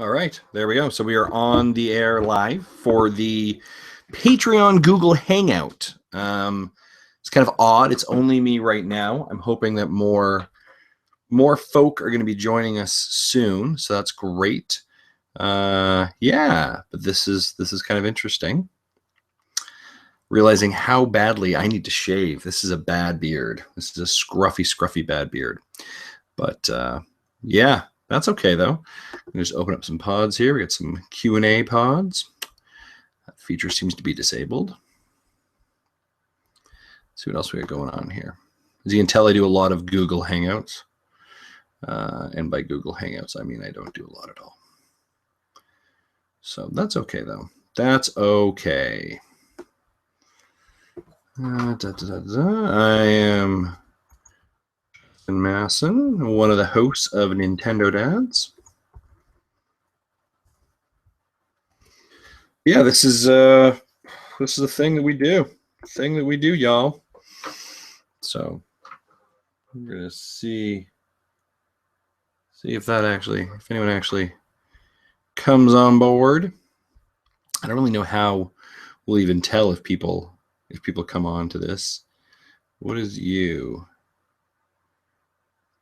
All right, there we go. So we are on the air live for the Patreon Google Hangout. It's kind of odd. It's only me right now. I'm hoping that more folk are going to be joining us soon, so that's great. Yeah, but this is kind of interesting. Realizing how badly I need to shave. This is a bad beard. This is a scruffy bad beard. But yeah. That's okay, though. Just open up some pods here. We got some Q&A pods. That feature seems to be disabled. Let's see what else we got going on here. As you can tell, I do a lot of Google Hangouts. And by Google Hangouts, I mean I don't do a lot at all. So that's okay, though. That's okay. I am Masson, one of the hosts of Nintendo Dads. Yeah, this is a thing that we do. Y'all. So we're gonna see if anyone actually comes on board. I don't really know how we'll even tell if people come on to this. What is you?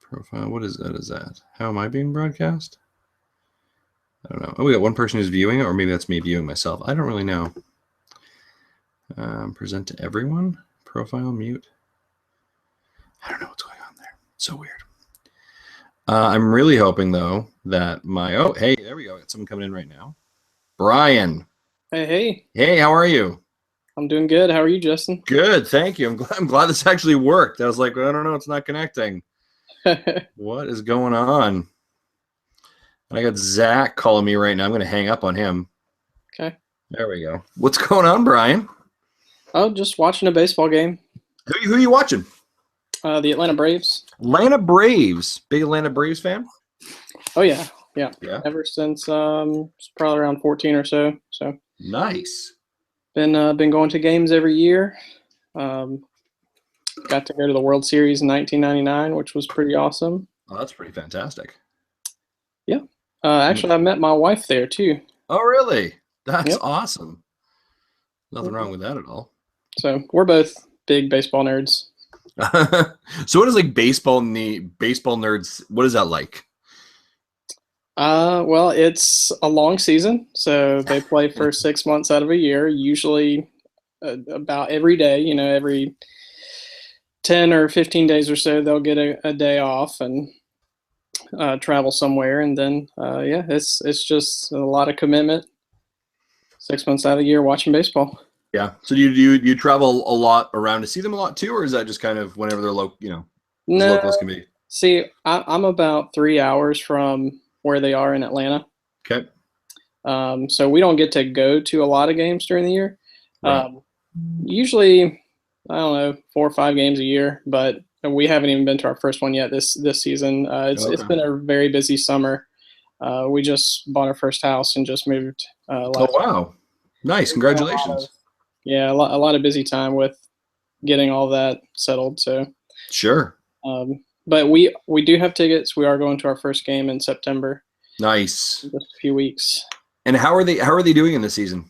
Profile. What is that? Is that how am I being broadcast? I don't know. Oh, we got one person who's viewing it, or maybe that's me viewing myself. I don't really know. Present to everyone. Profile mute. I don't know what's going on there. It's so weird. I'm really hoping though that hey, there we go. Got someone coming in right now. Brian. Hey. Hey, how are you? I'm doing good. How are you, Justin? Good, thank you. I'm glad this actually worked. I was like, I don't know, it's not connecting. What is going on? I got Zach calling me right now. I'm going to hang up on him. Okay. There we go. What's going on, Brian? Oh, just watching a baseball game. Who are you watching? The Atlanta Braves. Atlanta Braves. Big Atlanta Braves fan? Oh, yeah. Yeah. Ever since it's probably around 14 or so. So nice. Been going to games every year. Got to go to the World Series in 1999, which was pretty awesome. Oh, that's pretty fantastic. Yeah. Actually, I met my wife there, too. Oh, really? That's awesome. Nothing wrong with that at all. So we're both big baseball nerds. So what is like baseball nerds, what is that like? Well, it's a long season. So they play for 6 months out of a year, usually about every day, every 10 or 15 days or so, they'll get a day off and travel somewhere. And then, it's just a lot of commitment. 6 months out of the year watching baseball. Yeah. So do you travel a lot around to see them a lot too, or is that just kind of whenever they're local, as local as can be? See, I'm about 3 hours from where they are in Atlanta. Okay. So we don't get to go to a lot of games during the year. Right. Usually, I don't know, 4 or 5 games a year, but we haven't even been to our first one yet this season. It's been a very busy summer. We just bought our first house and just moved. Oh wow, nice! Congratulations. A lot of busy time with getting all that settled. So sure. But we do have tickets. We are going to our first game in September. Nice. In just a few weeks. And how are they doing in this season?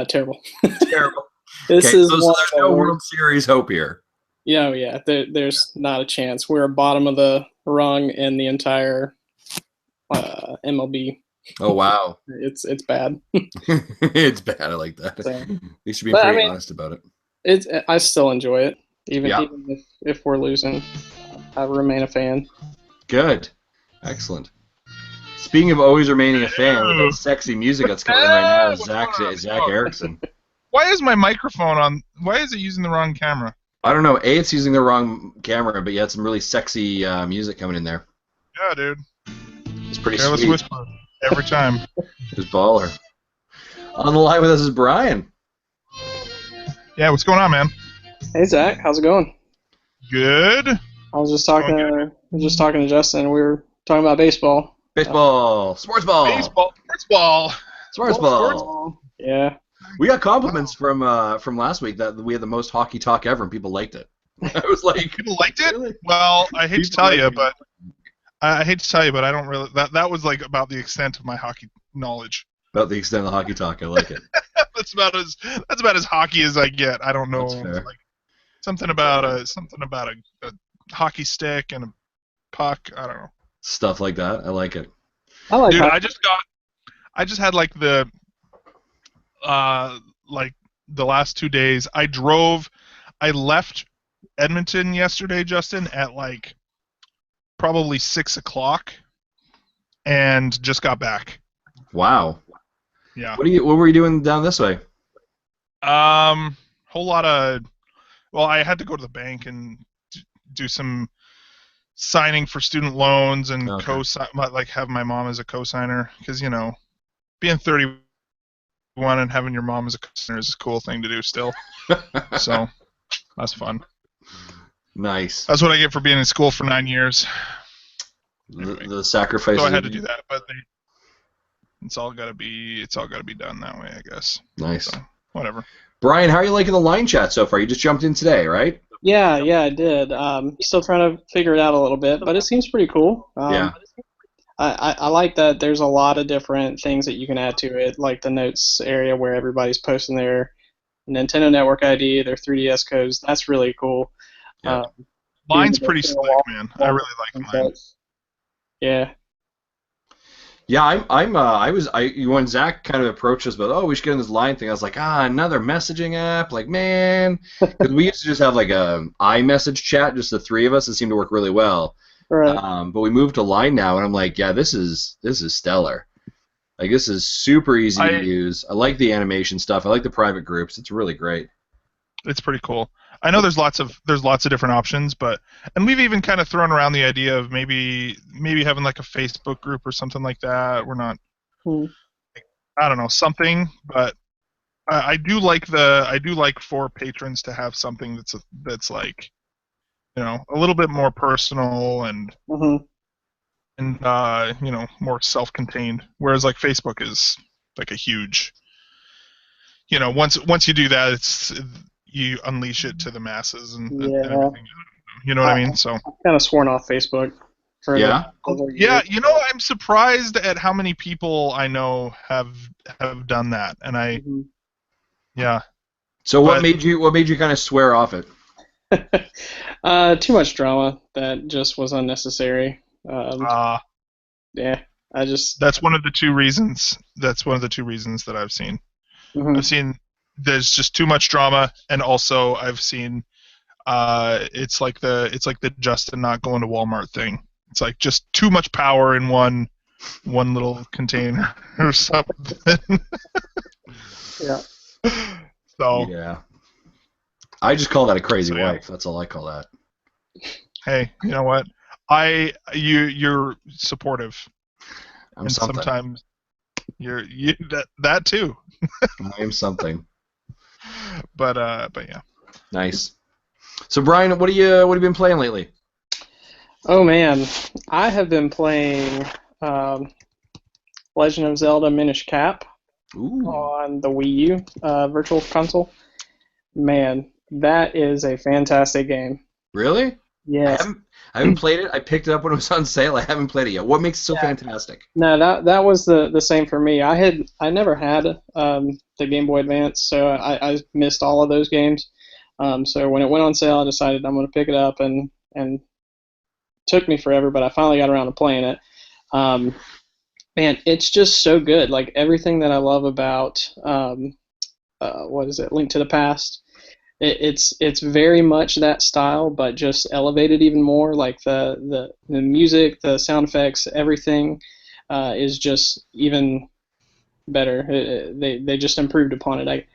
Terrible. Terrible. This is so there's no World Series hope here. Yeah. There's not a chance. We're bottom of the rung in the entire MLB. Oh wow. It's bad. It's bad. I like that. So, you should be pretty honest about it. I still enjoy it, even if we're losing. I remain a fan. Good. Excellent. Speaking of always remaining a fan, with that sexy music that's coming in right now, Zach Erickson. Why is my microphone on? Why is it using the wrong camera? I don't know. It's using the wrong camera, but you had some really sexy music coming in there. Yeah, dude. It's pretty Careless sweet. Whisper every time. It's baller. On the line with us is Brian. Yeah, what's going on, man? Hey, Zach. How's it going? Good. I was just talking to Justin. We were talking about baseball. Baseball. Sports ball. Baseball. Sports ball. Sports ball. Yeah. We got compliments from last week that we had the most hockey talk ever, and people liked it. I was like, people liked it? Really? Well, I hate to tell you, but I hate to tell you, but I don't really. That was like about the extent of my hockey knowledge. About the extent of the hockey talk. I like it. That's about as hockey as I get. I don't know. That's fair. Like something about a hockey stick and a puck. I don't know. Stuff like that. I like it. I like Dude, hockey. I just had like the last 2 days. I left Edmonton yesterday, Justin, at like probably 6 o'clock, and just got back. Wow. Yeah. What were you doing down this way? Whole lot of. Well, I had to go to the bank and do some signing for student loans and Okay. like have my mom as a co-signer, because being 31 and having your mom as a co-signer is a cool thing to do still. So that's fun. Nice. That's what I get for being in school for 9 years. Anyway, The sacrifices. so I had to do that, but it's all gotta be done that way, I guess. Nice. So, whatever. Brian, how are you liking the line chat so far? You just jumped in today, right? Yeah, I did. Still trying to figure it out a little bit, but it seems pretty cool. Yeah. I like that there's a lot of different things that you can add to it, like the notes area where everybody's posting their Nintendo Network ID, their 3DS codes. That's really cool. Yeah. Line's pretty slick, man. I really like Line. Yeah. Yeah, when Zach kind of approached us about, we should get in this line thing, I was like, another messaging app, like, man, because we used to just have like a iMessage chat, just the three of us. It seemed to work really well. Right. But we moved to Line now, and I'm like, yeah, this is stellar. Like, this is super easy to use. I like the animation stuff. I like the private groups. It's really great. It's pretty cool. I know there's lots of different options, and we've even kind of thrown around the idea of maybe having like a Facebook group or something like that. We're not, I don't know, something, but I do like for patrons to have something that's like, a little bit more personal and more self-contained. Whereas like Facebook is like a huge, once you do that, you unleash it to the masses and everything. You know what I mean? So I'm kind of sworn off Facebook. Yeah. Yeah, I'm surprised at how many people I know have done that, and yeah. So what made you kind of swear off it? Too much drama that just was unnecessary. Yeah, That's one of the two reasons. That's one of the two reasons that I've seen. I've seen there's just too much drama, and also I've seen it's like the Justin not going to Walmart thing. It's like just too much power in one little container or something. Yeah. So yeah, I just call that a crazy wife. That's all I call that. Hey, you know what? You're supportive. And something. Sometimes you're that too. I am something. But yeah. Nice. So Brian, what have you been playing lately? Oh man, I have been playing Legend of Zelda Minish Cap on the Wii U Virtual Console. Man, that is a fantastic game. Really? Yes. I haven't played it. I picked it up when it was on sale. I haven't played it yet. What makes it so fantastic? No, that was the same for me. I never had the Game Boy Advance, so I missed all of those games. So when it went on sale, I decided I'm going to pick it up, and it took me forever, but I finally got around to playing it. Man, it's just so good. Like everything that I love about what is it, Link to the Past. It's very much that style, but just elevated even more. Like the music, the sound effects, everything is just even better. They just improved upon it.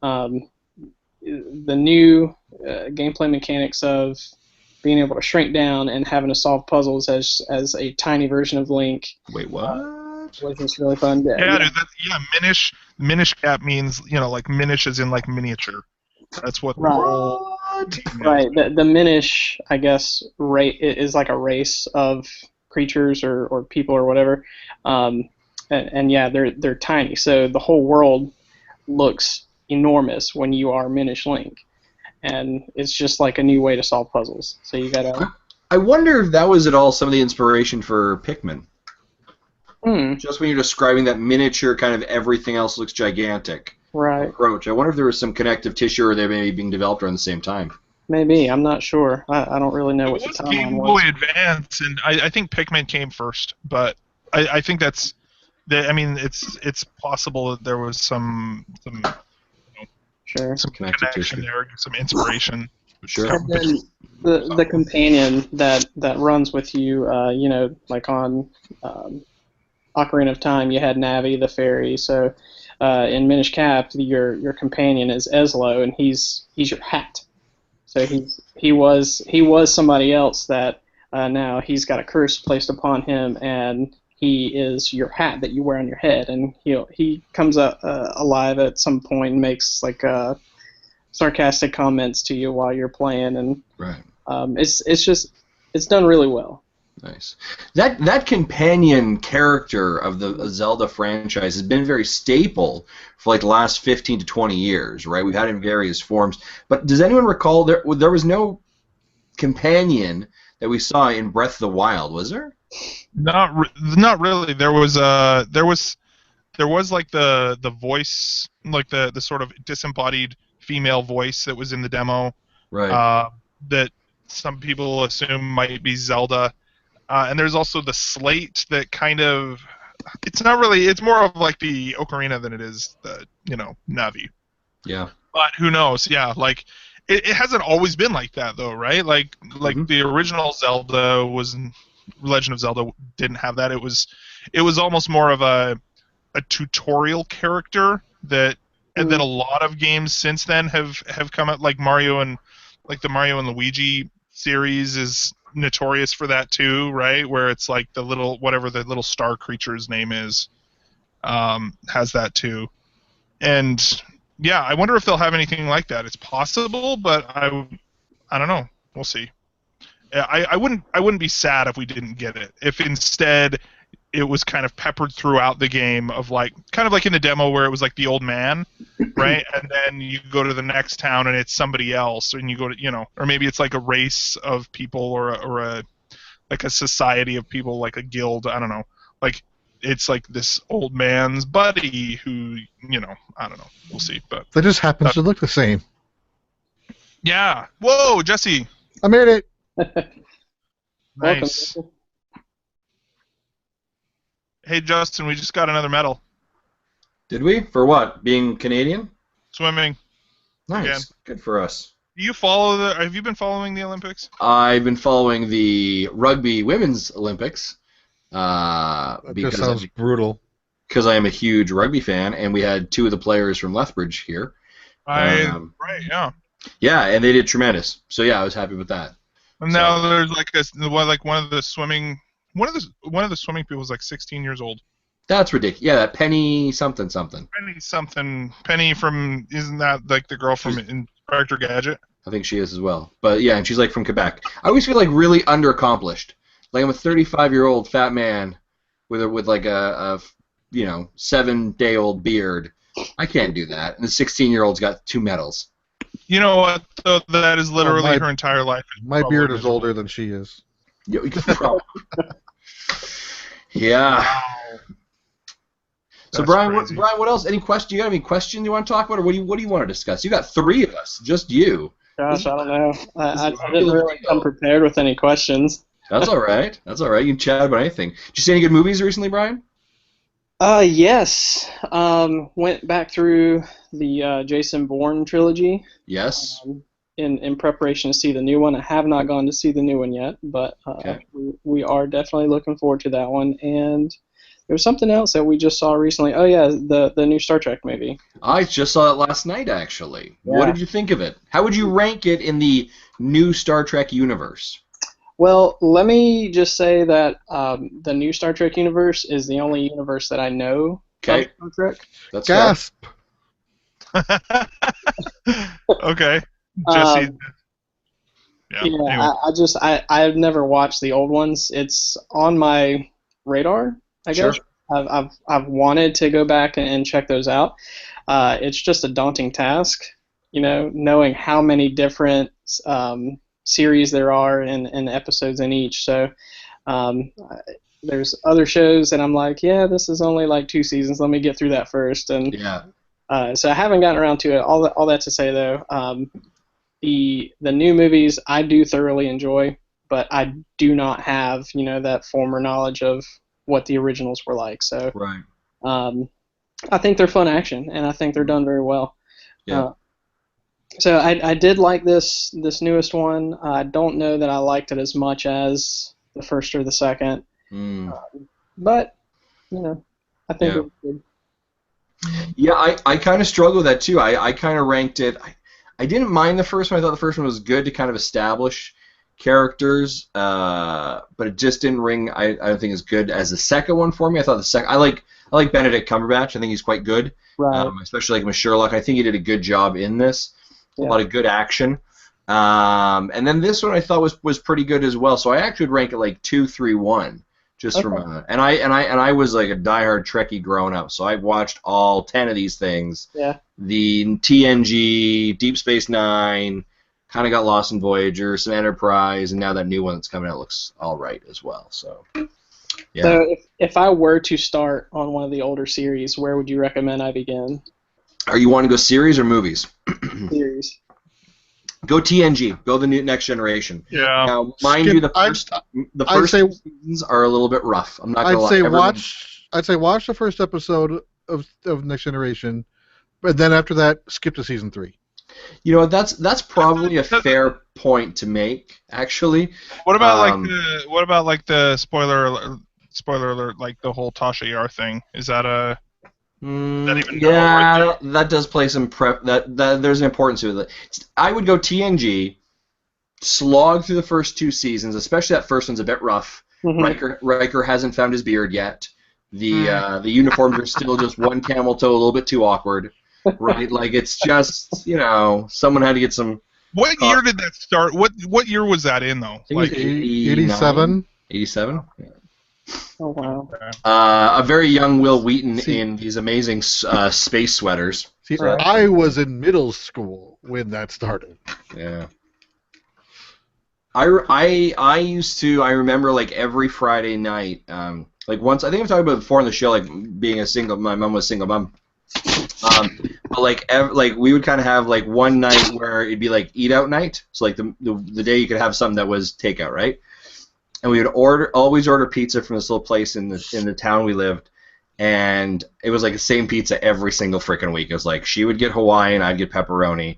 The new gameplay mechanics of being able to shrink down and having to solve puzzles as a tiny version of Link. Wait, what? Was just really fun. Yeah, dude. Minish Cap means like Minish as in like miniature. That's what the whole right. The Minish, I guess, is like a race of creatures or people or whatever, and yeah, they're tiny. So the whole world looks enormous when you are Minish Link, and it's just like a new way to solve puzzles. So you gotta I wonder if that was at all some of the inspiration for Pikmin. Just when you're describing that miniature kind of everything else looks gigantic approach. I wonder if there was some connective tissue or they may be being developed around the same time. Maybe. I'm not sure. I don't really know what the timeline was. Game Boy Advance, and I think Pikmin came first, but I think that's... I mean, it's possible that there was some connection there, some inspiration. Sure. And then the companion that runs with you, like on Ocarina of Time, you had Navi the fairy. So in Minish Cap, your companion is Eslo, and he's your hat. So he was somebody else that now he's got a curse placed upon him, and he is your hat that you wear on your head, and he comes up alive at some point and makes like sarcastic comments to you while you're playing, and it's done really well. Nice. That companion character of the Zelda franchise has been very staple for like the last 15 to 20 years, right? We've had it in various forms, but does anyone recall there was no companion that we saw in Breath of the Wild, was there? Not really. There was like the voice, like the sort of disembodied female voice that was in the demo, right? That some people assume might be Zelda, and there's also the slate that kind of, it's not really, it's more of like the Ocarina than it is the Navi. Yeah. But who knows? Yeah, like it hasn't always been like that though, right? Like the original Zelda was. Legend of Zelda didn't have that. It was almost more of a tutorial character that, and then a lot of games since then have come out, like Mario and like the Mario and Luigi series is notorious for that too, right? Where it's like the little, whatever the little star creature's name is, has that too. And yeah, I wonder if they'll have anything like that. It's possible, but I don't know. We'll see. I wouldn't be sad if we didn't get it. If instead it was kind of peppered throughout the game, of like kind of like in the demo where it was like the old man, right? And then you go to the next town and it's somebody else, and you go to or maybe it's like a race of people or a like a society of people, like a guild. I don't know. Like it's like this old man's buddy who I don't know. We'll see. But that just happens to look the same. Yeah. Whoa, Jesse. I made it. Nice. Welcome. Hey Justin, we just got another medal. Did we? For what? Being Canadian? Swimming. Nice. Again. Good for us. Do you have you been following the Olympics? I've been following the rugby women's Olympics. That sounds brutal. Because I am a huge rugby fan, and we had two of the players from Lethbridge here. Right, yeah. Yeah, and they did tremendous. So yeah, I was happy with that. And now there's like one of the swimming people is like 16 years old. That's ridiculous. Yeah, that Penny something. Penny from, isn't that like the girl from Inspector Gadget? I think she is as well. But yeah, and she's like from Quebec. I always feel like really underaccomplished. Like I'm a 35-year-old fat man with like a 7-day-old beard. I can't do that. And the 16-year-old's got 2 medals. You know what, though? That is literally her entire life. My beard is older than she is. Yeah. So Brian, what else? Any question? You got any questions you want to talk about, or what do you want to discuss? You got 3 of us, just you. Gosh, I don't know. I didn't really come prepared with any questions. That's all right. That's all right. You can chat about anything. Did you see any good movies recently, Brian? Yes. Went back through the Jason Bourne trilogy. Yes. In preparation to see the new one. I have not gone to see the new one yet, but we are definitely looking forward to that one. And there was something else that we just saw recently. Oh yeah, the new Star Trek movie. I just saw it last night, actually. Yeah. What did you think of it? How would you rank it in the new Star Trek universe? Well, let me just say that the new Star Trek universe is the only universe that I know of Star Trek. That's gasp. Okay, Jesse. Anyway. I've never watched the old ones. It's on my radar, I guess. Sure. I've wanted to go back and check those out. It's just a daunting task, knowing how many different series there are and episodes in each. So there's other shows that I'm like, yeah, this is only like 2 seasons. Let me get through that first. And so I haven't gotten around to it. All that to say though, the new movies I do thoroughly enjoy, but I do not have that former knowledge of what the originals were like. So I think they're fun action, and I think they're done very well. Yeah. So I did like this newest one. I don't know that I liked it as much as the first or the second, but I think it was good. Yeah, I kind of struggle with that too. I kind of ranked it. I didn't mind the first one. I thought the first one was good to kind of establish characters, but it just didn't ring. I don't think as good as the second one for me. I thought the second. I like Benedict Cumberbatch. I think he's quite good, especially like with Sherlock. I think he did a good job in this. A lot of good action. And then this one I thought was pretty good as well. So I actually would rank it like 2, 3, 1, just from and I was like a diehard Trekkie growing up, so I watched all 10 of these things. Yeah. The TNG, Deep Space Nine, kind of got lost in Voyager, some Enterprise, and now that new one that's coming out looks all right as well. So. Yeah. So if I were to start on one of the older series, where would you recommend I begin? Are you want to go series or movies? Series. Go TNG. Go the new Next Generation. Yeah. Now, mind you, the first seasons are a little bit rough. I'm not gonna lie. I'd say watch the first episode of Next Generation, but then after that, skip to season 3. You know, that's probably a fair point to make, actually. What about the spoiler alert, like the whole Tasha Yar thing? Is that a that does play some prep. That there's an importance to it. I would go TNG, slog through the first 2 seasons, especially that first one's a bit rough. Riker hasn't found his beard yet. The uniforms are still just one camel toe, a little bit too awkward. Right, like it's just someone had to get some. What year did that start? What year was that in though? Like 87. 87. Oh wow. A very young Will Wheaton in these amazing space sweaters. See, I was in middle school when that started. Yeah. I remember like every Friday night, like once I think I've talked about it before on the show, like being a single. My mom was a single mom. But like we would kind of have like one night where it'd be like eat out night, so like the day you could have something that was takeout, right? And we would always order pizza from this little place in the town we lived, and it was like the same pizza every single freaking week. It was like she would get Hawaiian, I'd get pepperoni,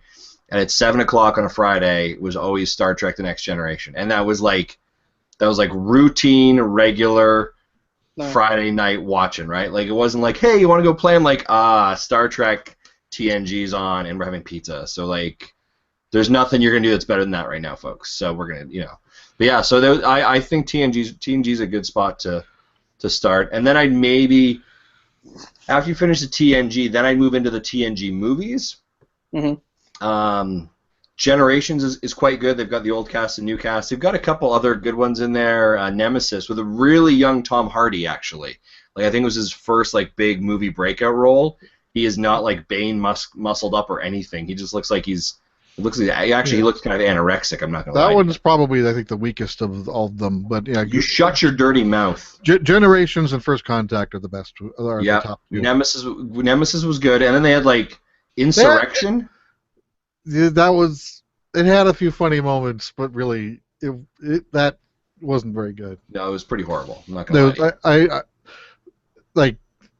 and at 7 o'clock on a Friday was always Star Trek: The Next Generation, and that was like routine, regular. Friday night watching, right? Like it wasn't like, hey, you want to go play? I'm like, Star Trek TNG's on and we're having pizza. So like, there's nothing you're gonna do that's better than that right now, folks. So we're gonna, But yeah, so I think TNG's a good spot to start, and then I'd maybe after you finish the TNG, then I'd move into the TNG movies. Generations is quite good. They've got the old cast and new cast. They've got a couple other good ones in there. Nemesis with a really young Tom Hardy, actually. Like I think it was his first like big movie breakout role. He is not like Bane muscled up or anything. He just looks like he looks kind of anorexic. I'm not gonna lie. That one's probably I think the weakest of all of them. But yeah, you shut your dirty mouth. Generations and First Contact are the best. Are the top 2. Nemesis was good, and then they had like Insurrection. It had a few funny moments, but really, that wasn't very good. No, it was pretty horrible. I'm not gonna lie. I like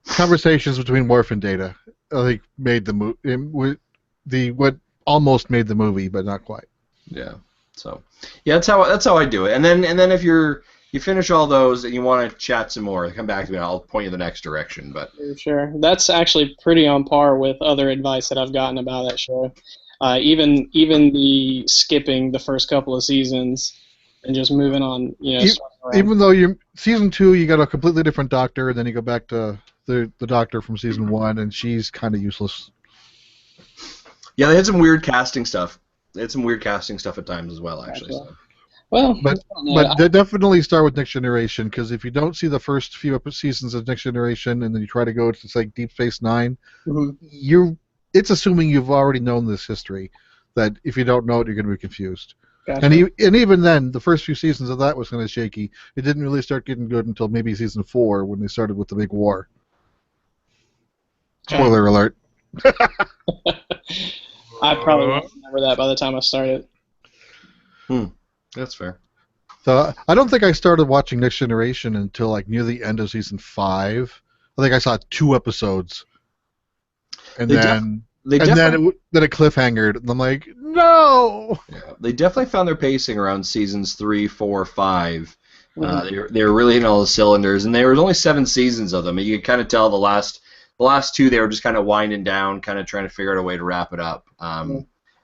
conversations between Worf and Data. I think made the movie. What almost made the movie, but not quite. Yeah. So yeah, that's how I do it. And then if you finish all those and you want to chat some more, come back to me and I'll point you the next direction. But sure, that's actually pretty on par with other advice that I've gotten about that show. Even the skipping the first couple of seasons and just moving on, even though season 2 you got a completely different Doctor, and then you go back to the Doctor from season 1, and she's kind of useless. Yeah, they had some weird casting stuff. They had some weird casting stuff at times as well, actually. So. Well, but they definitely start with Next Generation, because if you don't see the first few seasons of Next Generation and then you try to go to like Deep Space Nine, it's assuming you've already known this history, that if you don't know it, you're going to be confused. Gotcha. And even then, the first few seasons of that was kind of shaky. It didn't really start getting good until maybe season 4 when they started with the big war. Spoiler alert. I probably won't remember that by the time I started. That's fair. So I don't think I started watching Next Generation until like near the end of season 5. I think I saw 2 episodes, and then it cliffhangered, and I'm like, no. Yeah, they definitely found their pacing around seasons 3, 4, 5. They were really hitting all the cylinders, and there was only 7 seasons of them. And you could kind of tell the last 2 they were just kind of winding down, kind of trying to figure out a way to wrap it up.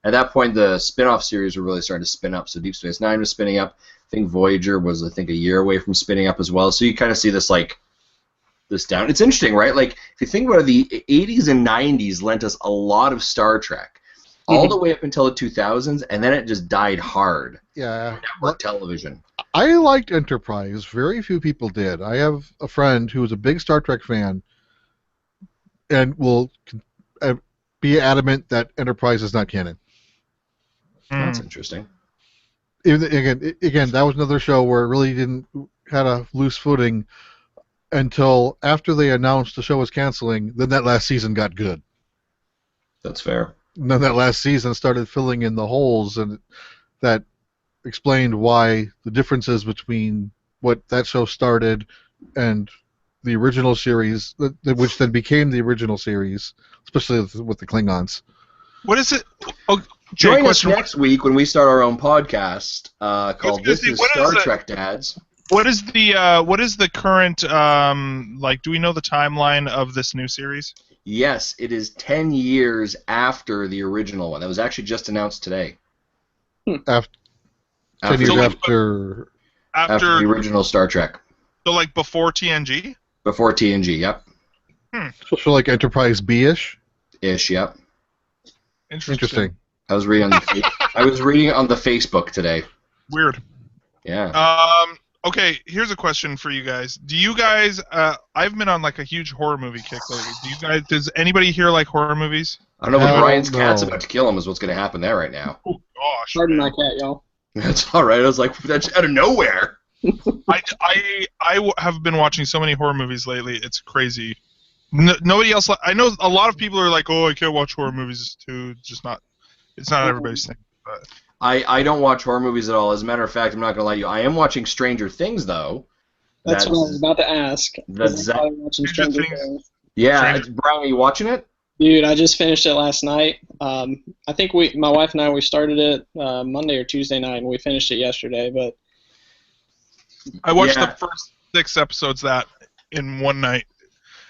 At that point, the spin-off series were really starting to spin up. So Deep Space Nine was spinning up. I think Voyager was, a year away from spinning up as well. So you kind of see this this down. It's interesting, right? Like, if you think about it, the 80s and 90s lent us a lot of Star Trek, all the way up until the 2000s, and then it just died hard. Yeah. Network television. I liked Enterprise. Very few people did. I have a friend who is a big Star Trek fan and will be adamant that Enterprise is not canon. That's interesting. Again, that was another show where it really had a loose footing until after they announced the show was canceling. Then that last season got good. That's fair. And then that last season started filling in the holes, and that explained why the differences between what that show started and the original series, which then became the original series, especially with the Klingons. What is it? Join us next week when we start our own podcast called "This Is Star Trek Dads." What is the current do we know the timeline of this new series? Yes, it is 10 years after the original one. That was actually just announced today. 10 years after the original Star Trek. So like before TNG? Before TNG, yep. So like Enterprise B-ish? Ish, yep. Interesting. I was reading on the Facebook today. Weird. Yeah. Okay, here's a question for you guys. Do you guys? I've been on like a huge horror movie kick lately. Does anybody here like horror movies? I don't know, but Brian's cat's about to kill him is what's going to happen there right now. Oh gosh. Pardon my cat, y'all. That's all right. I was like, that's out of nowhere. I have been watching so many horror movies lately. It's crazy. Nobody else. I know a lot of people are like, oh, I can't watch horror movies too. It's not everybody's thing. But I don't watch horror movies at all. As a matter of fact, I'm not going to lie to you. I am watching Stranger Things, though. That's what I was about to ask. Watching Stranger Things. Yeah, Brian, are you watching it? Dude, I just finished it last night. I think my wife and I, we started it Monday or Tuesday night, and we finished it yesterday. But I watched the first 6 episodes in one night.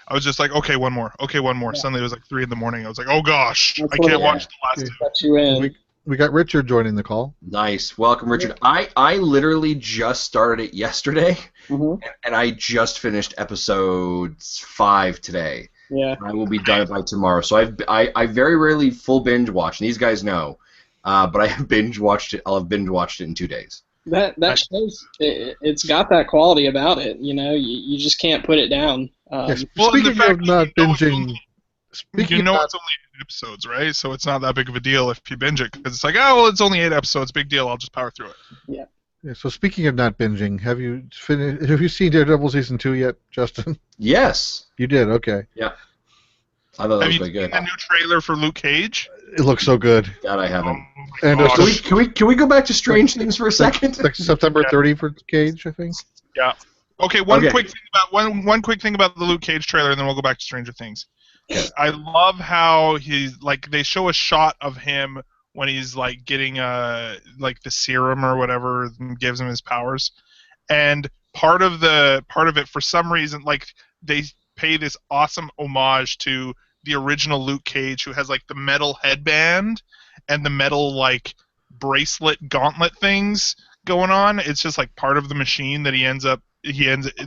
I was just like, okay, one more. Yeah. Suddenly it was like 3 in the morning. I was like, oh gosh, I can't watch the last 2. Got you in. We got Richard joining the call. Nice. Welcome, Richard. I literally just started it yesterday, and I just finished episode 5 today. Yeah. I will be done by tomorrow. So I very rarely full binge watch, and these guys know, but I have binge watched it. I'll have binge watched it in 2 days. That shows it's got that quality about it. You know, you just can't put it down. Speaking of not binging, it's only 8 episodes, right? So it's not that big of a deal if you binge it, because it's like, oh, well, it's only 8 episodes, big deal. I'll just power through it. Yeah. So speaking of not binging, have you seen Daredevil season 2 yet, Justin? Yes. You did. Okay. Yeah. I thought that was very good. Have you seen the new trailer for Luke Cage? It looks so good. That I haven't. And can we go back to Strange Things for a second? Like September 30 for Cage, I think. Yeah. Okay. One quick thing about the Luke Cage trailer, and then we'll go back to Stranger Things. I love how they show a shot of him when he's like getting the serum or whatever and gives him his powers, and part of it for some reason they pay this awesome homage to the original Luke Cage, who has like the metal headband and the metal bracelet gauntlet things going on. It's just like part of the machine that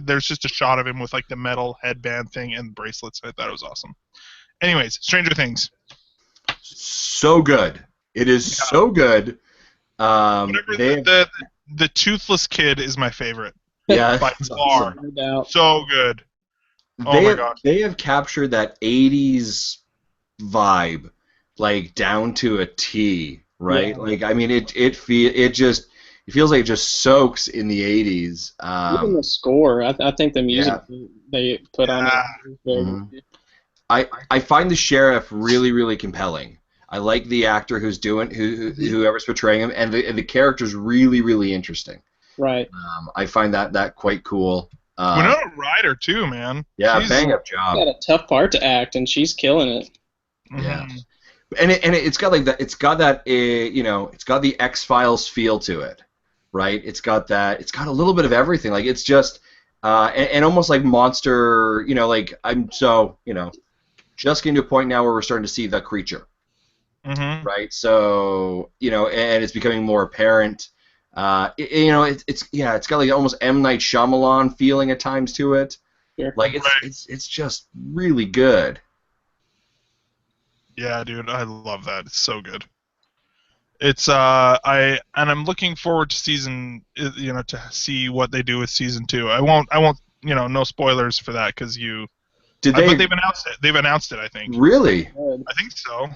there's just a shot of him with like the metal headband thing and bracelets. I thought it was awesome. Anyways, Stranger Things. So good. It is so good. The toothless kid is my favorite. Yeah. By far. No so good. They have captured that 80s vibe, down to a T. right? Yeah. Like, I mean, it feels like it just soaks in the 80s. Even the score, I think the music they put on it is very Mhm. good. I find the sheriff really, really compelling. I like the actor who's whoever's portraying him, and the character's really, really interesting. Right. I find that quite cool. Winona Ryder too, man. Yeah, She's, bang up She's job. got a tough part to act, and she's killing it. Yeah. mhm. And it's got like that. It's got that. It's got the X-Files feel to it, right? It's got that. It's got a little bit of everything. Like it's just, and almost like monster. Like just getting to a point now where we're starting to see the creature, Mhm. right? So and it's becoming more apparent. It's got like almost M. Night Shyamalan feeling at times to it. Sure. Like it's just really good. Yeah, dude, I love that. It's so good. It's I'm looking forward to to see what they do with season 2. I won't no spoilers for that because Did but they they've announced it. They've announced it, I think. really? Good. I think so.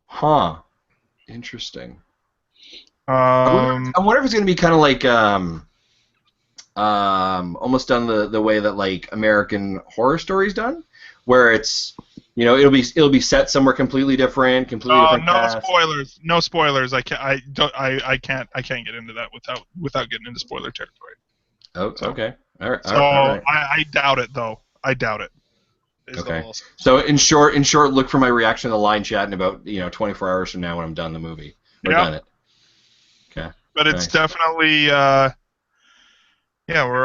Huh. Interesting. Um, I wonder if it's going to be kind of like almost done the way that like American Horror Story's done, where it's it'll be set somewhere completely different no cast. spoilers. No spoilers. I can't get into that without getting into spoiler territory. Oh, So- okay. All right. So all right. I doubt it though. I doubt it. Is Okay. all I'll say. So in short, look for my reaction to the line chat in about 24 hours from now when I'm done the movie or Yeah. done it. Okay. But it's Nice. definitely where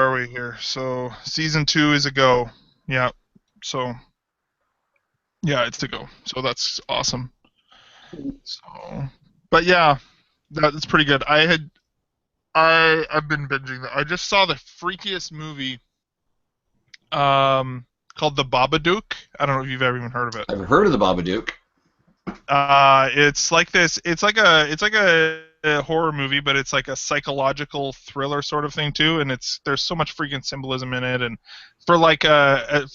are we here? So season 2 is a go. Yeah. So yeah, it's a go. So that's awesome. So but yeah, that's pretty good. I've been binging that. I just saw the freakiest movie called The Babadook. I don't know if you've ever even heard of it. I've heard of the Babadook. It's like this. It's like a horror movie, but it's like a psychological thriller sort of thing too. And there's so much freaking symbolism in it. And for like a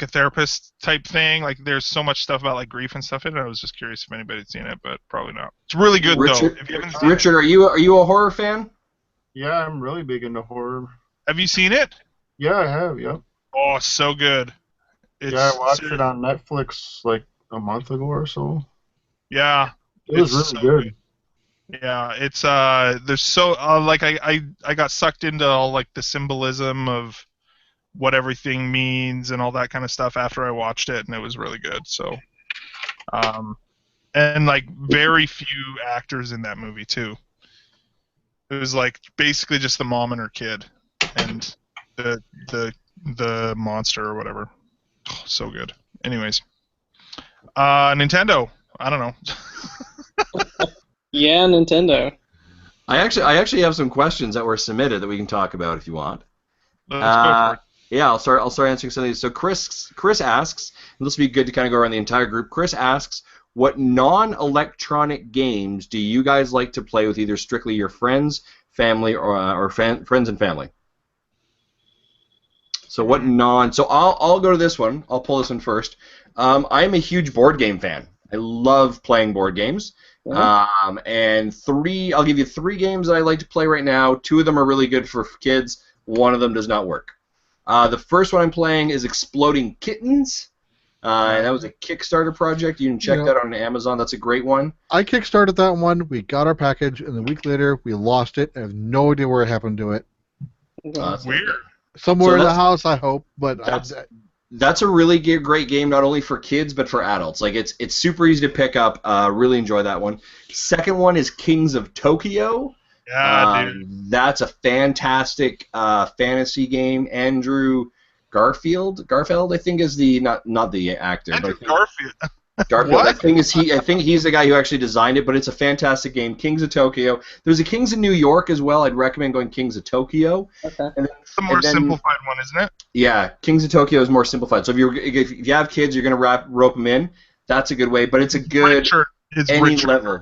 therapist type thing, like there's so much stuff about like grief and stuff in it. I was just curious if anybody's seen it, but probably not. It's really good Richard, though. If you haven't seen Richard, are you a horror fan? Yeah, I'm really big into horror. have you seen it? Yeah, I have. Yeah. Oh, so good. Yeah, I watched it on Netflix like a month ago or so. Yeah. It was It's really so good. Yeah, it's there's so like I got sucked into all like the symbolism of what everything means and all that kind of stuff after I watched it, and it was really good. So, and like very few actors in that movie too. It was like basically just the mom and her kid, and the monster or whatever. Oh, so good. Anyways, Nintendo. I don't know. Yeah, Nintendo. I actually have some questions that were submitted that we can talk about if you want. Let's go for it. Yeah, I'll start answering some of these. So Chris asks, and this will be good to kind of go around the entire group. Chris asks, what non-electronic games do you guys like to play with either strictly your friends, family, or friends and family? So what So I'll go to this one. I'll pull this one first. I am a huge board game fan. I love playing board games. And I'll give you 3 games that I like to play right now. 2 of them are really good for kids. 1 of them does not work. The first one I'm playing is Exploding Kittens. And that was a Kickstarter project. You can check that out on Amazon. That's a great one. I kickstarted that one. We got our package, and a week later we lost it. I have no idea where it happened to it. Weird. Somewhere So in the that's- house, I hope. But That's a really great game, not only for kids but for adults. Like it's super easy to pick up. Really enjoy that one. Second one is Kings of Tokyo. Yeah, dude. That's a fantastic fantasy game. Andrew Garfield, I think is the not the actor. Andrew but Garfield. Garfield. What? I think he's the guy who actually designed it. But it's a fantastic game. Kings of Tokyo. There's a Kings of New York as well. I'd recommend going Kings of Tokyo. Okay. And It's the more then- simplified one, isn't it? Yeah, Kings of Tokyo is more simplified. So if you have kids, you're gonna rope them in. That's a good way, but it's a good Richard. It's any Richard. level.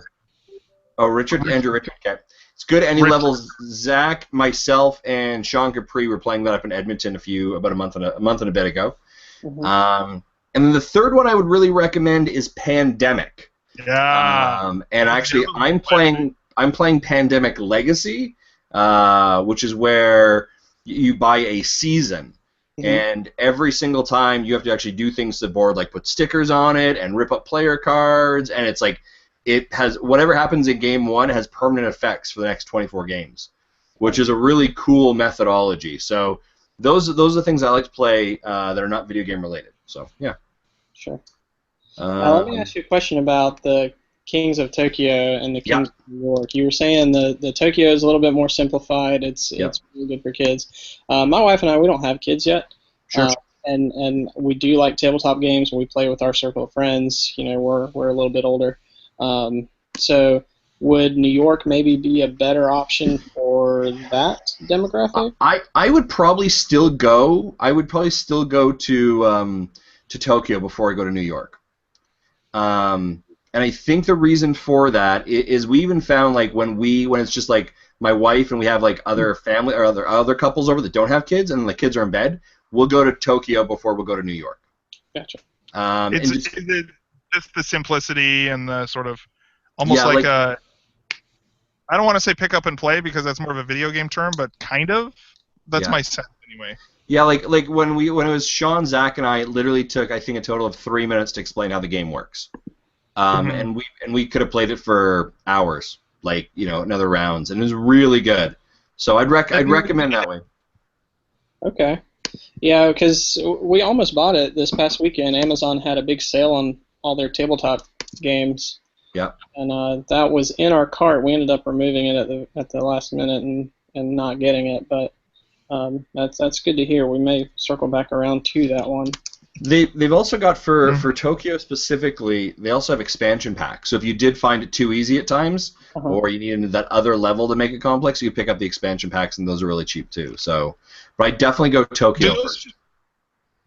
Oh, Andrew Richard. Okay, it's good any Richard. level. Zach, myself, and Sean Capri were playing that up in Edmonton about a month and a bit ago. Mhm. And then the third one I would really recommend is Pandemic. Yeah. And actually, I'm playing Pandemic Legacy, which is where you buy a season, and every single time you have to actually do things to the board, like put stickers on it and rip up player cards, and it's like it has whatever happens in game 1 has permanent effects for the next 24 games, which is a really cool methodology. So those are the things I like to play that are not video game related. So yeah. Sure. Let me ask you a question about the Kings of Tokyo and the Kings of New York. You were saying the Tokyo is a little bit more simplified. It's really good for kids. My wife and I, we don't have kids yet. Sure. And we do like tabletop games. We play with our circle of friends. You know, we're a little bit older. So would New York maybe be a better option for that demographic? I would probably still go. I would probably still go to Tokyo before I go to New York. And I think the reason for that is we even found like when it's just like my wife and we have like other family or other couples over that don't have kids and the kids are in bed, we'll go to Tokyo before we'll go to New York. Gotcha. Is it just the simplicity and the sort of almost like a, I don't want to say pick up and play because that's more of a video game term, but kind of. That's my sense anyway. Yeah, like when it was Sean, Zach, and I, it literally took I think a total of 3 minutes to explain how the game works, and we could have played it for hours, like in other rounds, and it was really good. So I'd recommend that way. Okay, yeah, because we almost bought it this past weekend. Amazon had a big sale on all their tabletop games. Yeah. And that was in our cart. We ended up removing it at the last minute and not getting it, but. That's good to hear. We may circle back around to that one. They've also got for Tokyo specifically. They also have expansion packs. So if you did find it too easy at times, or you needed that other level to make it complex, you could pick up the expansion packs, and those are really cheap too. So, but I definitely go Tokyo first.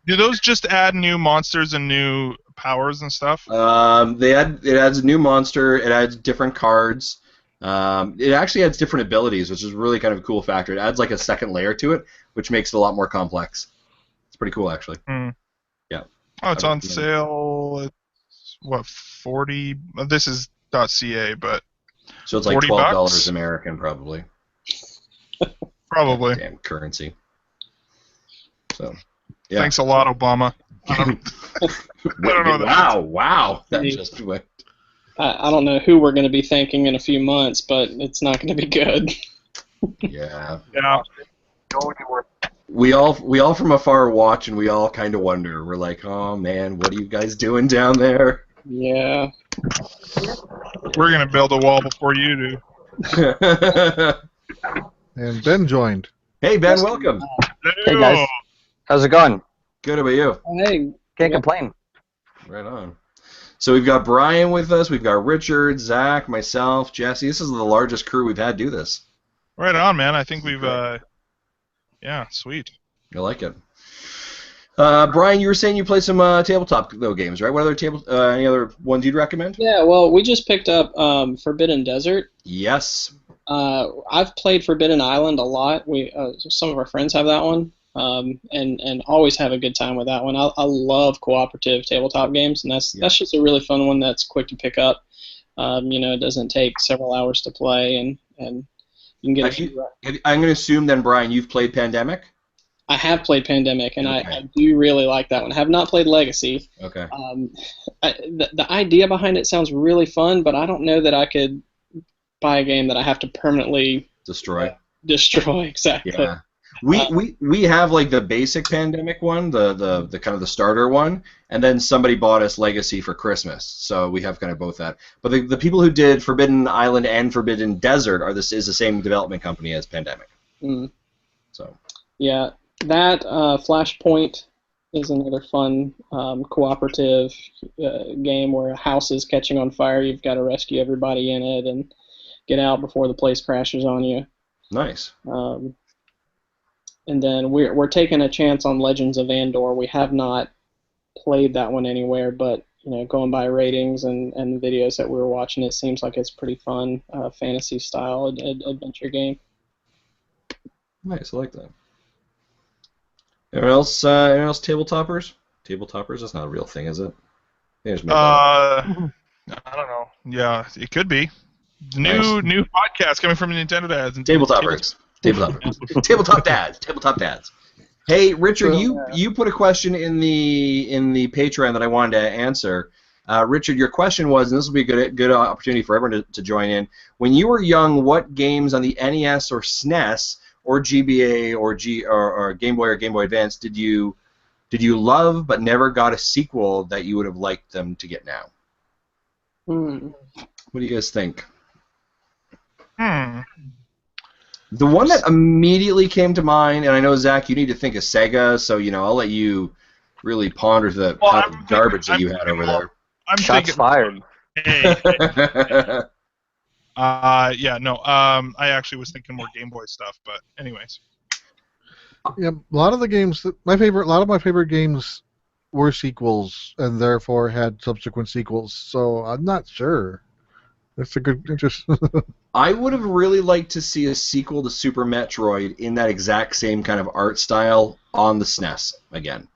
Do those just add new monsters and new powers and stuff? It adds a new monster. It adds different cards. It actually adds different abilities, which is really kind of a cool factor. It adds like a second layer to it, which makes it a lot more complex. It's pretty cool, actually. Yeah. Oh, it's on sale. It's, what, 40? This is .ca, but so it's like $12 American, probably. Probably. Damn currency. So. Yeah. Thanks a lot, Obama. I don't know that. Wow. That just went. I don't know who we're going to be thanking in a few months, but it's not going to be good. Yeah. Yeah. We all from afar watch, and we all kind of wonder. We're like, oh man, what are you guys doing down there? Yeah. We're going to build a wall before you do. And Ben joined. Hey Ben, welcome. Hey guys. How's it going? Good, how about you? Hey. Can't complain. Right on. So we've got Brian with us, we've got Richard, Zach, myself, Jesse. This is the largest crew we've had do this. Right on, man. I think we've, yeah, sweet. I like it. Brian, you were saying you played some tabletop games, right? What other any other ones you'd recommend? Yeah, well, we just picked up Forbidden Desert. Yes. I've played Forbidden Island a lot. Some of our friends have that one. And always have a good time with that one. I love cooperative tabletop games, and that's just a really fun one that's quick to pick up. It doesn't take several hours to play, and you can get I'm going to assume then, Brian, you've played Pandemic? I have played Pandemic, and I do really like that one. I have not played Legacy. Okay. The idea behind it sounds really fun, but I don't know that I could buy a game that I have to permanently destroy. Destroy, exactly. Yeah. We have like the basic Pandemic one, the kind of the starter one, and then somebody bought us Legacy for Christmas, so we have kind of both that. But the people who did Forbidden Island and Forbidden Desert is the same development company as Pandemic. So. Yeah, that Flashpoint is another fun cooperative game where a house is catching on fire. You've got to rescue everybody in it and get out before the place crashes on you. Nice. And then we're taking a chance on Legends of Andor. We have not played that one anywhere, but going by ratings and the videos that we were watching, it seems like it's pretty fun, fantasy style adventure game. Nice, I like that. Anyone else tabletoppers? Tabletoppers? That's not a real thing, is it? I don't know. Yeah, it could be. New podcast coming from Nintendo Dads and Tabletoppers. Tabletop dads. Hey, Richard, you put a question in the Patreon that I wanted to answer. Richard, your question was, and this will be a good opportunity for everyone to join in. When you were young, what games on the NES or SNES or GBA or Game Boy or Game Boy Advance did you love but never got a sequel that you would have liked them to get now? What do you guys think? The one that immediately came to mind, and I know, Zach, you need to think of Sega, so I'll let you really ponder the garbage that you had over there. Shots fired. Hey. Yeah, no. I actually was thinking more Game Boy stuff, but anyways. Yeah, a lot of the games, a lot of my favorite games were sequels, and therefore had subsequent sequels. So I'm not sure. That's a good interest. I would have really liked to see a sequel to Super Metroid in that exact same kind of art style on the SNES again.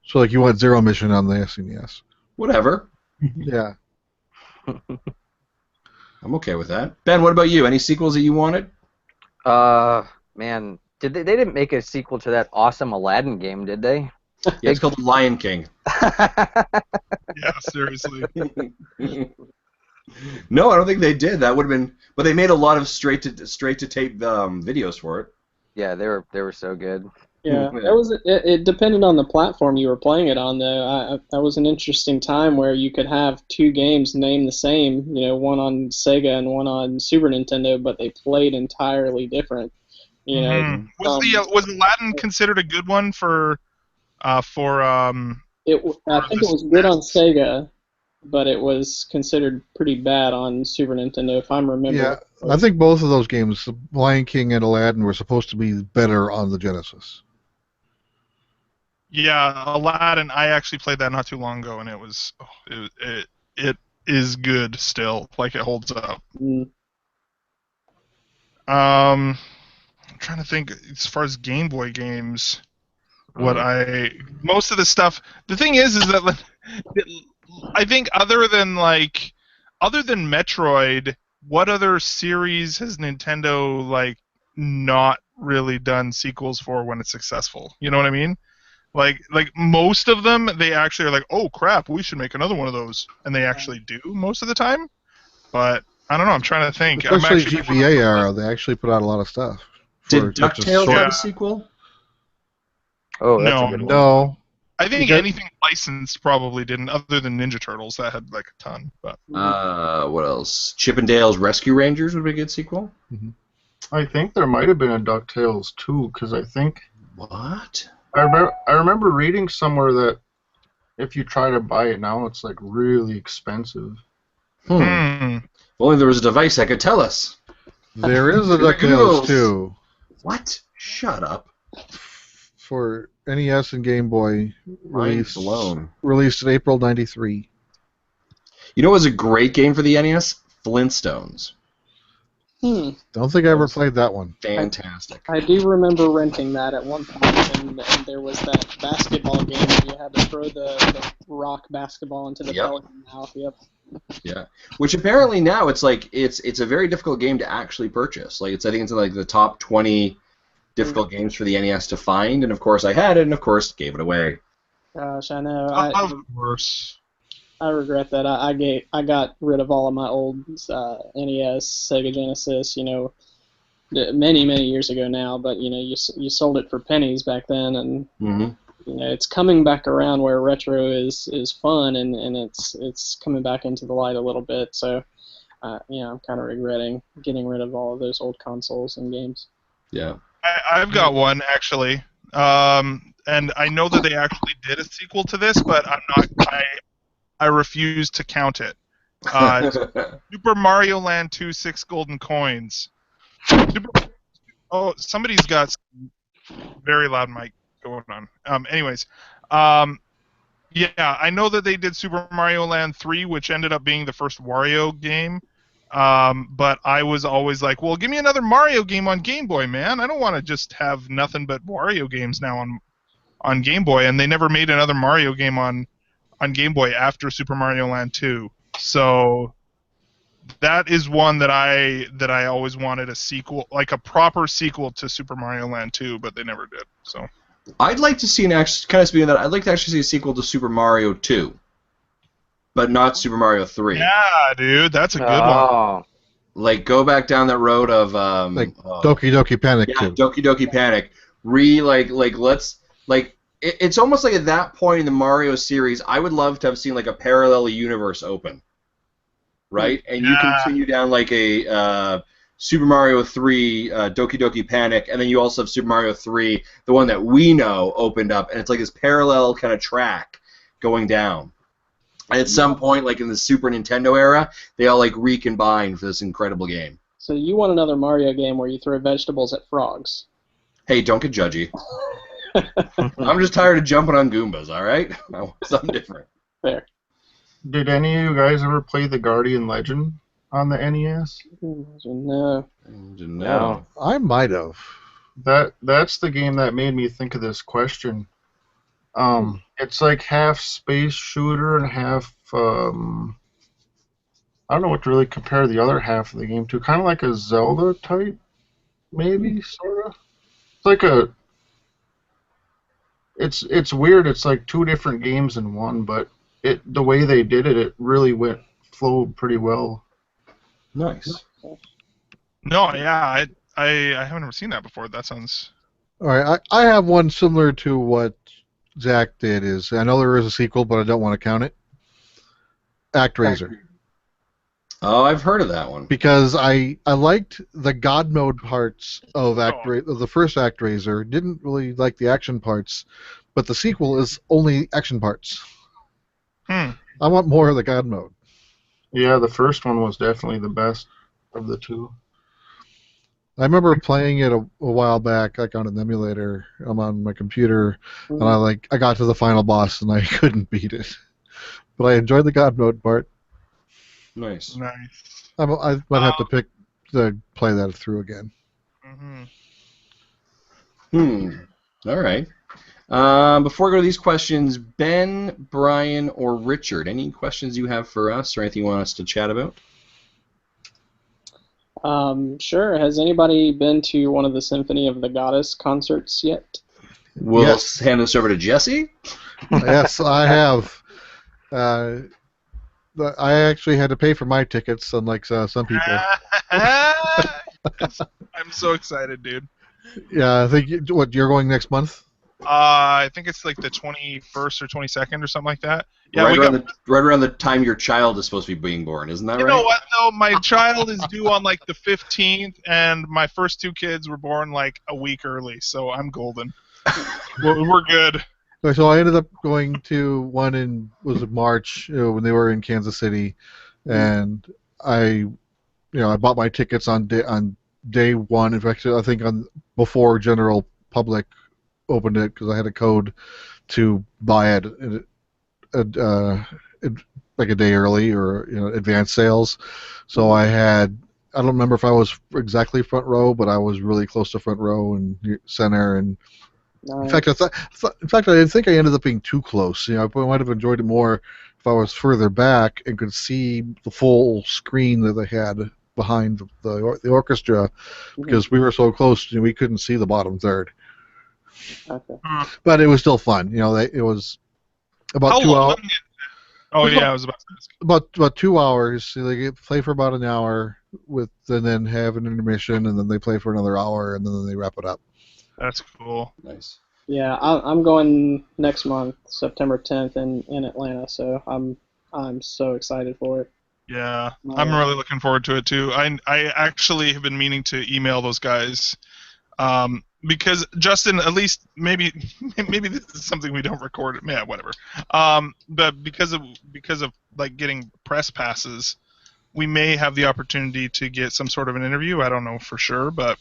So, like, you want Zero Mission on the SNES? Whatever. Yeah. I'm okay with that. Ben, what about you? Any sequels that you wanted? Man, they didn't make a sequel to that awesome Aladdin game, did they? Yeah, it's called The Lion King. Yeah, seriously. No, I don't think they did. That would have been, but they made a lot of straight to tape videos for it. Yeah, they were so good. Yeah, it depended on the platform you were playing it on, though. That was an interesting time where you could have two games named the same, one on Sega and one on Super Nintendo, but they played entirely different. Was Aladdin considered a good one for I think it was good on Sega, but it was considered pretty bad on Super Nintendo, if I'm remembering. Yeah, I think both of those games, Lion King and Aladdin, were supposed to be better on the Genesis. Yeah, Aladdin. I actually played that not too long ago, and it was it is good still. Like, it holds up. I'm trying to think as far as Game Boy games. Most of the stuff. The thing is that I think other than Metroid, what other series has Nintendo not really done sequels for when it's successful? You know what I mean? Like most of them, they actually are like, oh crap, we should make another one of those, and they actually do most of the time. But I don't know. I'm trying to think. Especially GBA era, they actually put out a lot of stuff. Did DuckTales have a sequel? Oh, that's a good one. No. I think anything licensed probably didn't, other than Ninja Turtles, that had a ton. But what else? Chippendales Rescue Rangers would be a good sequel. Mm-hmm. I think there might have been a DuckTales too, because I think what I remember reading somewhere that if you try to buy it now, it's really expensive. If only there was a device that could tell us. There is a DuckTales too. What? Shut up. For NES and Game Boy, released in April '93. You know what was a great game for the NES? Flintstones. Don't think I ever played that one. Fantastic. I do remember renting that at one point, and there was that basketball game where you had to throw the rock basketball into the pelican mouth. Yep. Yeah, which apparently now it's a very difficult game to actually purchase. I think it's in the top 20 difficult games for the NES to find, and of course I had it, and of course gave it away. Gosh, I know. Of course. I regret that. I got rid of all of my old NES, Sega Genesis, many years ago now. But you sold it for pennies back then, and it's coming back around where retro is fun, and it's coming back into the light a little bit. So, I'm kind of regretting getting rid of all of those old consoles and games. Yeah. I've got one actually, and I know that they actually did a sequel to this, but I refuse to count it. Super Mario Land 2 6 Golden Coins. Somebody's got some very loud mic going on. Anyways, yeah, I know that they did Super Mario Land 3, which ended up being the first Wario game. But I was always like, well, give me another Mario game on Game Boy, man. I don't want to just have nothing but Wario games now on Game Boy. And they never made another Mario game on Game Boy after Super Mario Land 2. So that is one that I always wanted a sequel, like a proper sequel to Super Mario Land 2, but they never did. So I'd like to see kind of speaking of that, I'd like to actually see a sequel to Super Mario 2, but not Super Mario 3. yeah, dude, that's a good one. Oh, Like, go back down that road of Like Doki Doki Panic yeah, 2. Doki Doki Panic. It's almost like at that point in the Mario series, I would love to have seen like a parallel universe open, right? And you Yeah. continue down like a Super Mario 3 Doki Doki Panic, and then you also have Super Mario 3, the one that we know, opened up, and it's like this parallel kind of track going down. And at some point, like in the Super Nintendo era, they all like recombine for this incredible game. So you want another Mario game where you throw vegetables at frogs? Hey, don't get judgy. I'm just tired of jumping on Goombas, all right? I want something different. Fair. Did any of you guys ever play the Guardian Legend on the NES? No. no. I might have. That's the game that made me think of this question. It's like half space shooter and half I don't know what to really compare the other half of the game to. Kind of like a Zelda type, maybe sort of. It's like it's weird. It's like two different games in one, but the way they did it really flowed pretty well. Nice. No, yeah, I haven't ever seen that before. That sounds. All right, I have one similar to what Zach did. I know there is a sequel, but I don't want to count it. ActRaiser. Oh, I've heard of that one. Because I liked the God mode parts of of the first ActRaiser. Didn't really like the action parts, but the sequel is only action parts. I want more of the God mode. Yeah, the first one was definitely the best of the two. I remember playing it a while back, like on an emulator. I'm on my computer, and I got to the final boss, and I couldn't beat it. But I enjoyed the God mode part. Nice. Nice. I might have to play that through again. All right. Before I go to these questions, Ben, Brian, or Richard, any questions you have for us or anything you want us to chat about? Sure. Has anybody been to one of the Symphony of the Goddess concerts yet? We'll hand this over to Jesse. Yes, I have. I actually had to pay for my tickets, unlike some people. I'm so excited, dude. Yeah, I think you're going next month? I think it's like the 21st or 22nd or something like that. Yeah, right around the time your child is supposed to be being born, isn't that right? You know what, though? My child is due on like the 15th, and my first two kids were born like a week early, so I'm golden. We're good. So I ended up going to one in March when they were in Kansas City, and I bought my tickets on day one. In fact, I think before general public opened it because I had a code to buy it like a day early or advanced sales. So I don't remember if I was exactly front row, but I was really close to front row and center. And Nice. in fact, I didn't think I ended up being too close. I might have enjoyed it more if I was further back and could see the full screen that they had behind the orchestra, because we were so close, we couldn't see the bottom third. Okay. But it was still fun. It was about How 2 long? hours. Oh yeah, I was about to ask. About 2 hours. So they play for about an hour and then have an intermission, and then they play for another hour, and then they wrap it up. That's cool. Nice. Yeah, I'm going next month, September 10th, in Atlanta. So I'm so excited for it. Yeah, I'm really looking forward to it too. I actually have been meaning to email those guys, because Justin, at least maybe this is something we don't record. Yeah, whatever. But because of like getting press passes, we may have the opportunity to get some sort of an interview. I don't know for sure, but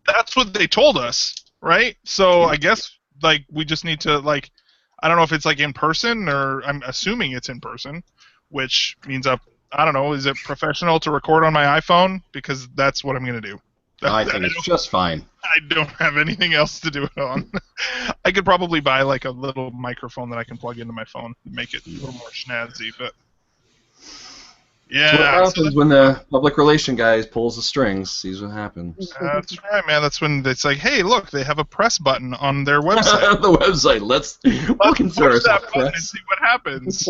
that's what they told us, right? So I guess like we just need to like, I don't know if it's like in person, or I'm assuming it's in person, which means I don't know, is it professional to record on my iPhone? Because that's what I'm going to do. I think it's just fine. I don't have anything else to do it on. I could probably buy like a little microphone that I can plug into my phone and make it a little more snazzy, but Yeah, That's what so happens when the public relation guy pulls the strings. Sees what happens. that's right, man. That's when it's like, hey, look, they have a press button on their website. The website. We'll consider Push that ourselves button and press. see what happens.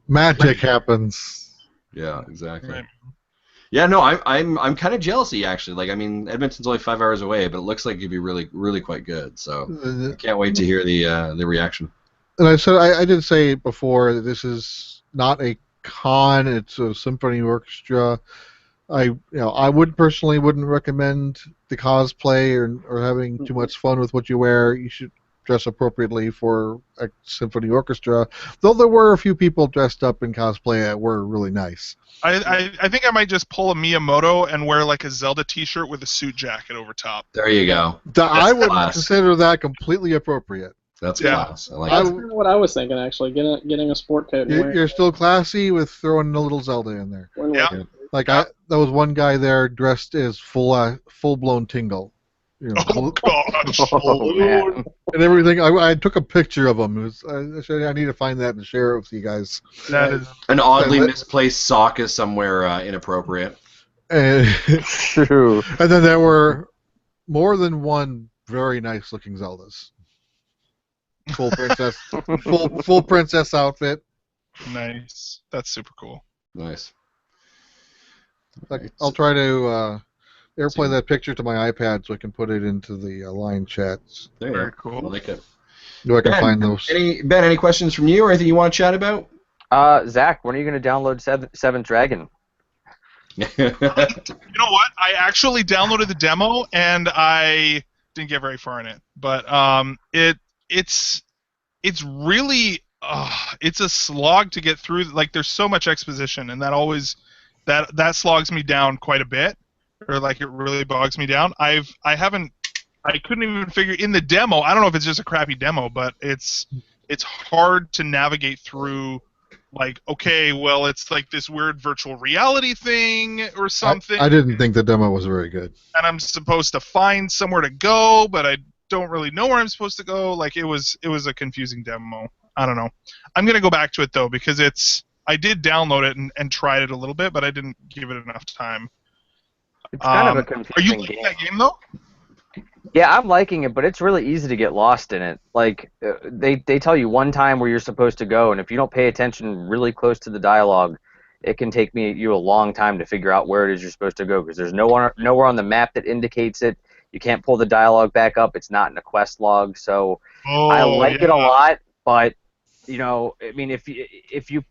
Magic happens. Yeah, exactly. Right. Yeah, no, I'm kind of jealousy actually. Like, I mean, Edmonton's only 5 hours away, but it looks like it'd be really, really quite good. So I can't wait to hear the reaction. And I did say before that this is not a con; it's a symphony orchestra. I wouldn't recommend the cosplay or having too much fun with what you wear. You should dress appropriately for a symphony orchestra. Though there were a few people dressed up in cosplay that were really nice. I think I might just pull a Miyamoto and wear like a Zelda T-shirt with a suit jacket over top. There you go. I would class. consider that completely appropriate. That's Yeah. class. I like That's it. kind of what I was thinking, actually. Getting a sport coat. And wearing You're still classy with throwing a little Zelda in there. Yeah. Like there was one guy there dressed as full blown Tingle. You know, Oh gosh. Oh, man. and everything. I took a picture of him. I need to find that and share it with you guys. That is An oddly Yeah, misplaced sock is somewhere inappropriate. And, True. and then there were more than one very nice looking Zeldas. Full princess, full princess outfit. nice. That's super cool. Nice. I'll try to airplay that picture to my iPad so I can put it into the line chats. There you Very go. cool. I like it. Do I can Ben, find those? Any questions from you or anything you want to chat about? Zach, when are you going to download Seventh Dragon? You know what? I actually downloaded the demo and I didn't get very far in it, but it's really it's a slog to get through. Like, there's so much exposition, and that slogs me down quite a bit, or like it really bogs me down. I couldn't even figure in the demo. I don't know if it's just a crappy demo, but it's hard to navigate through. Like, okay, well, it's like this weird virtual reality thing or something. I didn't think the demo was very good. And I'm supposed to find somewhere to go, but I don't really know where I'm supposed to go. Like, it was a confusing demo. I don't know. I'm gonna go back to it though, because I did download it and tried it a little bit, but I didn't give it enough time. It's kind of a Are you confusing liking game. that game though? Yeah, I'm liking it, but it's really easy to get lost in it. Like, they tell you one time where you're supposed to go, and if you don't pay attention really close to the dialogue, it can take you a long time to figure out where it is you're supposed to go, because there's nowhere on the map that indicates it. You can't pull the dialogue back up. It's not in a quest log, so I like it a lot, but, you know, I mean, if you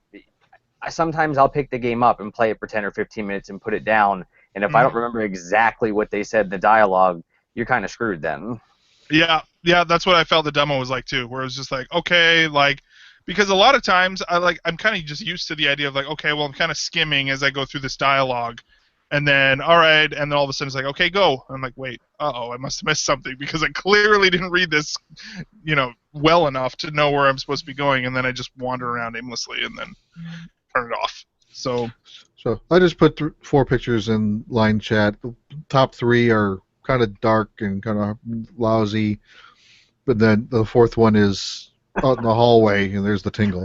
sometimes I'll pick the game up and play it for 10 or 15 minutes and put it down, and if I don't remember exactly what they said in the dialogue, you're kind of screwed then. Yeah, that's what I felt the demo was like too, where it was just like, okay, like, because a lot of times I'm kind of just used to the idea of like, okay, well, I'm kind of skimming as I go through this dialogue, and then all right, and then all of a sudden it's like, okay, go. And I'm like, wait, I must have missed something because I clearly didn't read this, well enough to know where I'm supposed to be going, and then I just wander around aimlessly and then turn it off. So I just put 4 pictures in line chat. The top 3 are kind of dark and kind of lousy, but then the 4th one is out in the hallway, and there's the Tingle.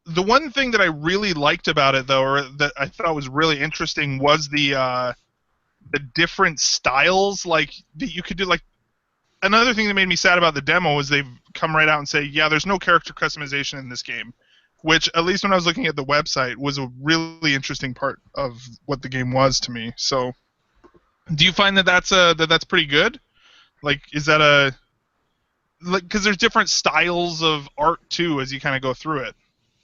The one thing that I really liked about it, though, or that I thought was really interesting, was the different styles. Like, that you could do. Like, another thing that made me sad about the demo was they've come right out and say, yeah, there's no character customization in this game, which, at least when I was looking at the website, was a really interesting part of what the game was to me. So, do you find that that's pretty good? Like, is that because there's different styles of art too as you kind of go through it.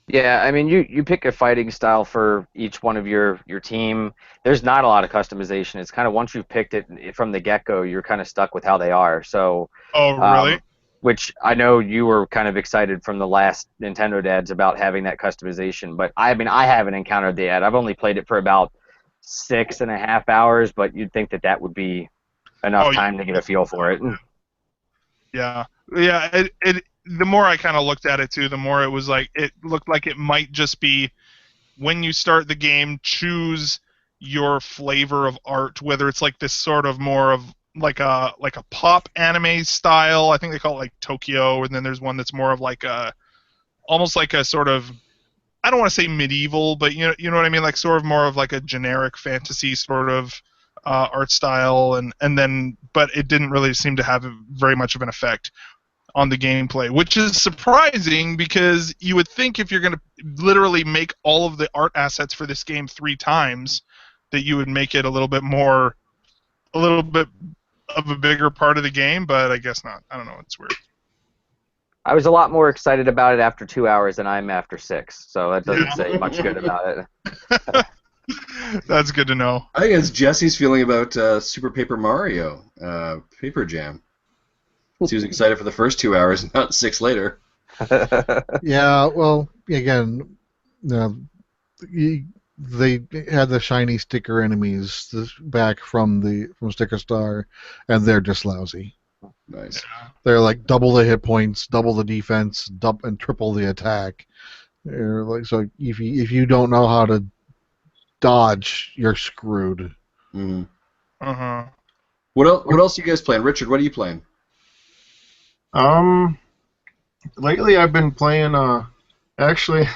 Yeah, I mean, you pick a fighting style for each one of your team. There's not a lot of customization. It's kind of once you've picked it from the get-go, you're kind of stuck with how they are. So. Oh, really? Which I know you were kind of excited from the last Nintendo Dads about having that customization, but I mean, I haven't encountered the ad. I've only played it for about 6.5 hours, but you'd think that would be enough time to get a feel for it. Yeah. The more I kind of looked at it too, the more it was like it looked like it might just be when you start the game, choose your flavor of art, whether it's like this sort of more of like a pop anime style. I think they call it like Tokyo, and then there's one that's more of like a almost like a sort of, I don't want to say medieval, but you know what I mean, like sort of more of like a generic fantasy sort of art style, and then but it didn't really seem to have very much of an effect on the gameplay, which is surprising because you would think if you're going to literally make all of the art assets for this game 3 times, that you would make it a little bit of a bigger part of the game, but I guess not. I don't know. It's weird. I was a lot more excited about it after 2 hours than I am after 6, so that doesn't say much good about it. That's good to know. I think it's Jesse's feeling about Super Paper Mario, Paper Jam. He was excited for the first 2 hours, not 6 later. Yeah, well, again, they had the shiny sticker enemies back from Sticker Star, and they're just lousy. Nice. They're like double the hit points, double the defense, and triple the attack. They're like, so if you don't know how to dodge, you're screwed. Mm-hmm. Uh-huh. What else are you guys playing? Richard, what are you playing? Lately I've been playing, actually,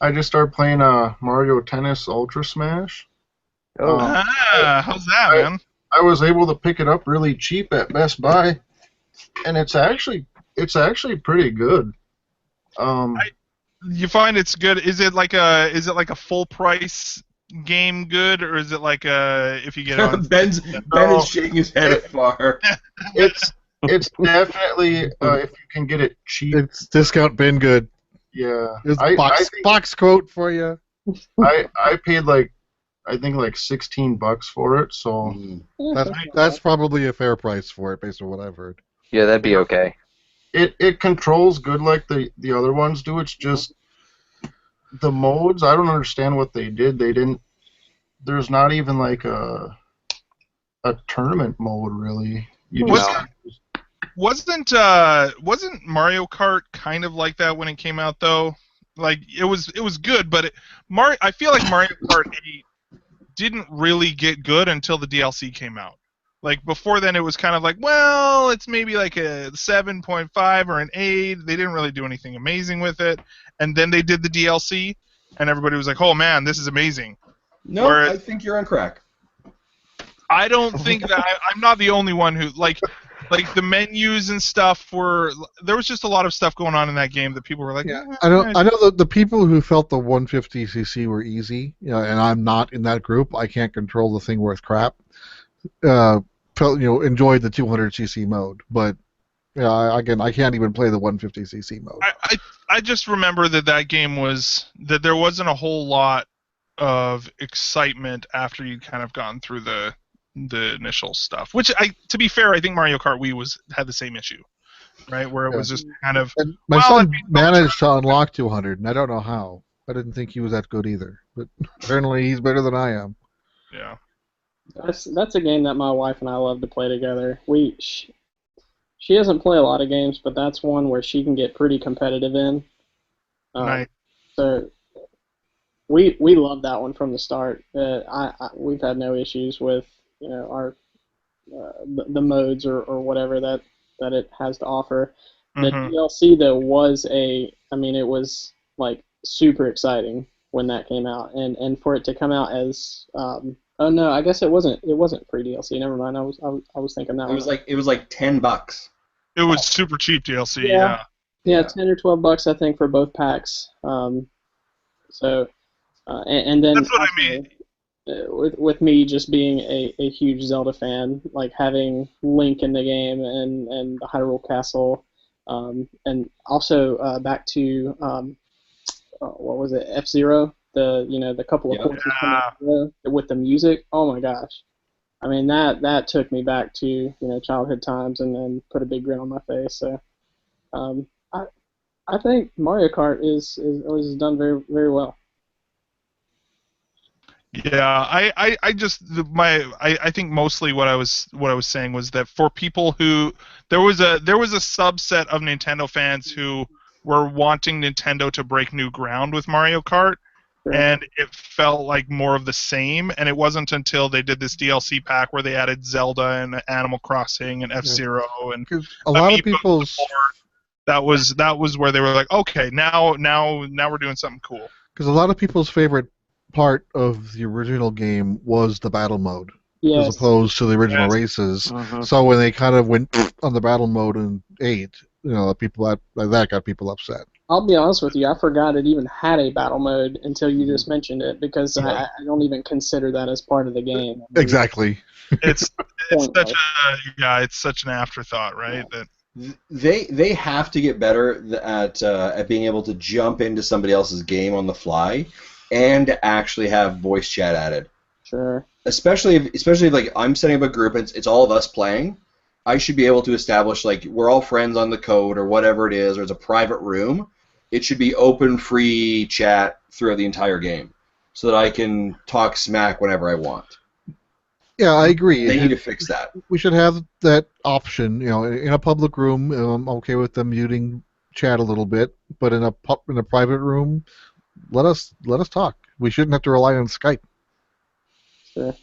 I just started playing Mario Tennis Ultra Smash. Oh, How's that, man? I was able to pick it up really cheap at Best Buy, and it's actually pretty good. You find it's good? Is it like a full price game good, or is it like if you get it on? Ben is shaking his head afar. It's definitely if you can get it cheap. It's discount bin good. Yeah. It's box quote for you. I paid I think $16 for it, so that's probably a fair price for it based on what I've heard. yeah, that'd be okay. It controls good like the other ones do. It's just the modes. I don't understand what they did. They didn't. There's not even like a tournament mode really. You just Wasn't Mario Kart kind of like that when it came out though? Like it was good, but I feel like Mario Kart 8 didn't really get good until the DLC came out. Like before then, it was kind of like, well, it's maybe like a 7.5 or an 8. They didn't really do anything amazing with it, and then they did the DLC, and everybody was like, oh man, this is amazing. No, I think you're on crack. I don't think that I'm not the only one who like the menus and stuff there was just a lot of stuff going on in that game that people were like, yeah. I know the people who felt the 150cc were easy, and I'm not in that group. I can't control the thing worth crap. Enjoyed the 200cc mode, but again, I can't even play the 150cc mode. I just remember that game that there wasn't a whole lot of excitement after you'd kind of gotten through the initial stuff. Which, to be fair, I think Mario Kart Wii had the same issue, right? Where it was just kind of. And my son managed to unlock 200, and I don't know how. I didn't think he was that good either, but apparently he's better than I am. Yeah. That's a game that my wife and I love to play together. She doesn't play a lot of games, but that's one where she can get pretty competitive in. Nice. So we love that one from the start. We've had no issues with our the modes or whatever that it has to offer. The DLC though it was like super exciting when that came out, and for it to come out as oh no, I guess it wasn't free DLC. Never mind. I was thinking that it was like $10. It was super cheap DLC. Yeah, $10 or $12 I think for both packs. And then that's what I mean. With me just being a huge Zelda fan, like having Link in the game and the Hyrule Castle, and also back to what was it, F-Zero, the couple of courses with the music. Oh my gosh, I mean that took me back to childhood times and then put a big grin on my face. So I think Mario Kart is done very very well. Yeah, I think mostly what I was saying was that for people who there was a subset of Nintendo fans who were wanting Nintendo to break new ground with Mario Kart, and it felt like more of the same, and it wasn't until they did this DLC pack where they added Zelda and Animal Crossing and F-Zero and a lot of people's that was where they were like, okay, now we're doing something cool. Because a lot of people's favorite part of the original game was the battle mode, Yes. as opposed to the original Yes. races. Mm-hmm. So when they kind of went on the battle mode in 8, people that got people upset. I'll be honest with you, I forgot it even had a battle mode until you just mentioned it, because I don't even consider that as part of the game. I mean, Exactly. It's pointless. it's such an afterthought, right? Yeah. That They have to get better at being able to jump into somebody else's game on the fly and actually have voice chat added. Sure. Especially if, like, I'm setting up a group and it's all of us playing. I should be able to establish, like, we're all friends on the code or whatever it is, or it's a private room. It should be open, free chat throughout the entire game, so that I can talk smack whenever I want. Yeah, I agree. They need to fix that. We should have that option. In a public room, I'm okay with them muting chat a little bit, but in a private room, let us talk. We shouldn't have to rely on Skype. Sure.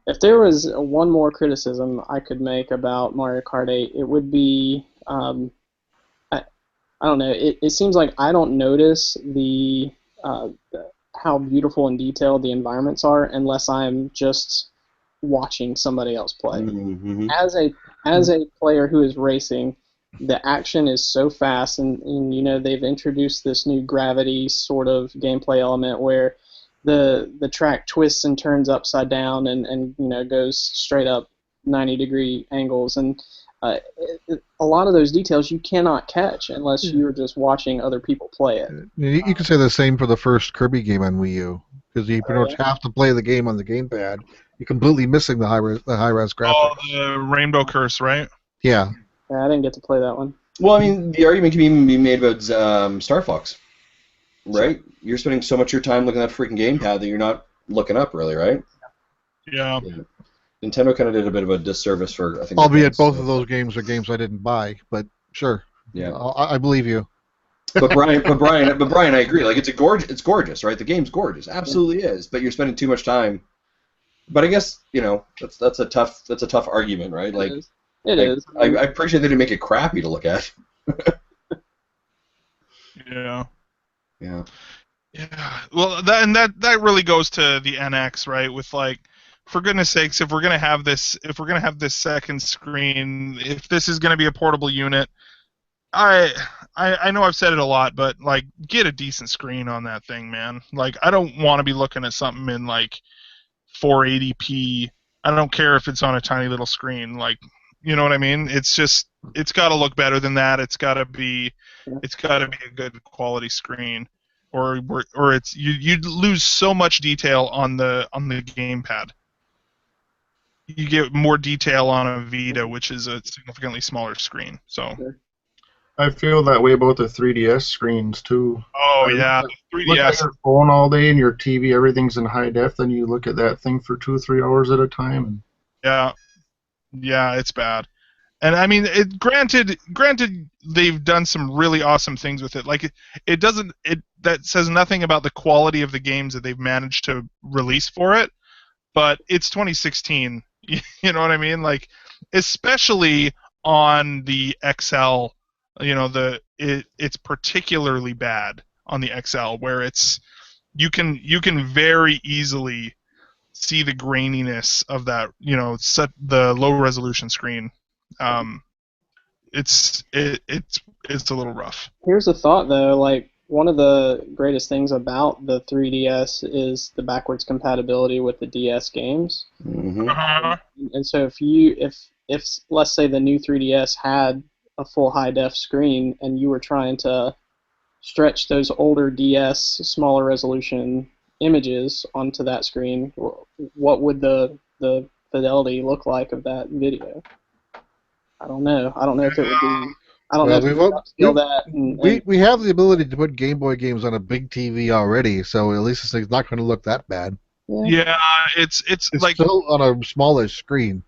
If there was one more criticism I could make about Mario Kart 8, it would be, I don't know, it seems like I don't notice how beautiful and detailed the environments are unless I'm just watching somebody else play. Mm-hmm. As a player who is racing, the action is so fast, and they've introduced this new gravity sort of gameplay element where the track twists and turns upside down and goes straight up 90-degree angles, and a lot of those details you cannot catch unless you're just watching other people play it. You can say the same for the first Kirby game on Wii U, because you pretty much have to play the game on the gamepad. You're completely missing the high-res graphics. oh, the Rainbow Curse, right? Yeah. I didn't get to play that one. Well, I mean, the argument can even be made about Star Fox, right? You're spending so much of your time looking at that freaking gamepad that you're not looking up, really, right? Yeah. Nintendo kind of did a bit of a disservice for, I think. Albeit both of those games are games I didn't buy, but sure. Yeah. I believe you. But Brian, I agree. Like, it's gorgeous, right? The game's gorgeous, absolutely is. But you're spending too much time. But I guess that's a tough argument, right? Like, it is. I appreciate they didn't make it crappy to look at. Yeah. Yeah. Yeah. Well, that really goes to the NX, right? With, like, for goodness sakes, if we're gonna have this second screen, if this is gonna be a portable unit, I know I've said it a lot, but, like, get a decent screen on that thing, man. Like, I don't want to be looking at something in, like, 480p. I don't care if it's on a tiny little screen. Like, you know what I mean? It's got to look better than that. It's got to be a good quality screen, or it's you'd lose so much detail on the gamepad. You get more detail on a Vita, which is a significantly smaller screen. So. I feel that way about the 3DS screens too. Oh yeah, 3DS. Look at your phone all day and your TV, everything's in high def. Then you look at that thing for 2 or 3 hours at a time. Yeah, it's bad. And I mean, granted, they've done some really awesome things with it. Like, that says nothing about the quality of the games that they've managed to release for it. But it's 2016. You know what I mean? Like, especially on the XL. It's particularly bad on the XL, where you can very easily see the graininess of that. The low resolution screen. It's a little rough. Here's a thought though. Like, one of the greatest things about the 3DS is the backwards compatibility with the DS games. Mm-hmm. Uh-huh. And so if let's say the new 3DS had a full high def screen and you were trying to stretch those older DS smaller resolution images onto that screen, what would the fidelity look like of that video? I don't know. I don't know if it would be. I don't know if we upscale that. We have the ability to put Game Boy games on a big TV already, so at least it's not going to look that bad. Yeah, it's like still on a smallish screen.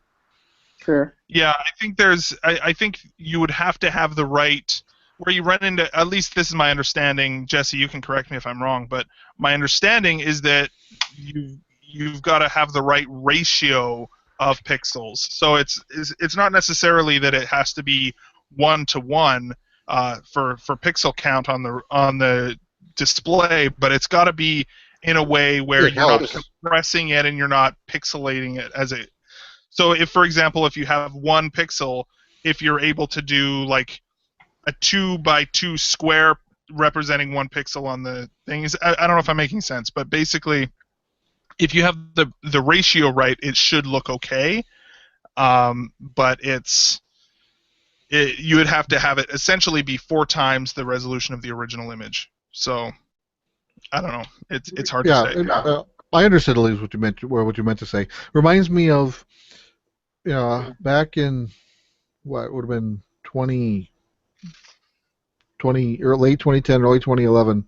Sure. Yeah, I think you would have to have the right, where you run into, at least this is my understanding, Jesse, you can correct me if I'm wrong, but my understanding is that you've got to have the right ratio of pixels. So it's not necessarily that it has to be 1-to-1. for pixel count on the display, but it's got to be in a way where you're not compressing it and you're not pixelating it as a. So if, for example, if you have 1 pixel, if you're able to do like a 2x2 square representing 1 pixel on the things, I don't know if I'm making sense, but basically, if you have the ratio right, it should look okay. But you would have to have it essentially be 4 times the resolution of the original image. So I don't know. It's hard to say. I understood at least what you meant to say. Reminds me of, back in what would have been 2020 or late 2010, early 2011.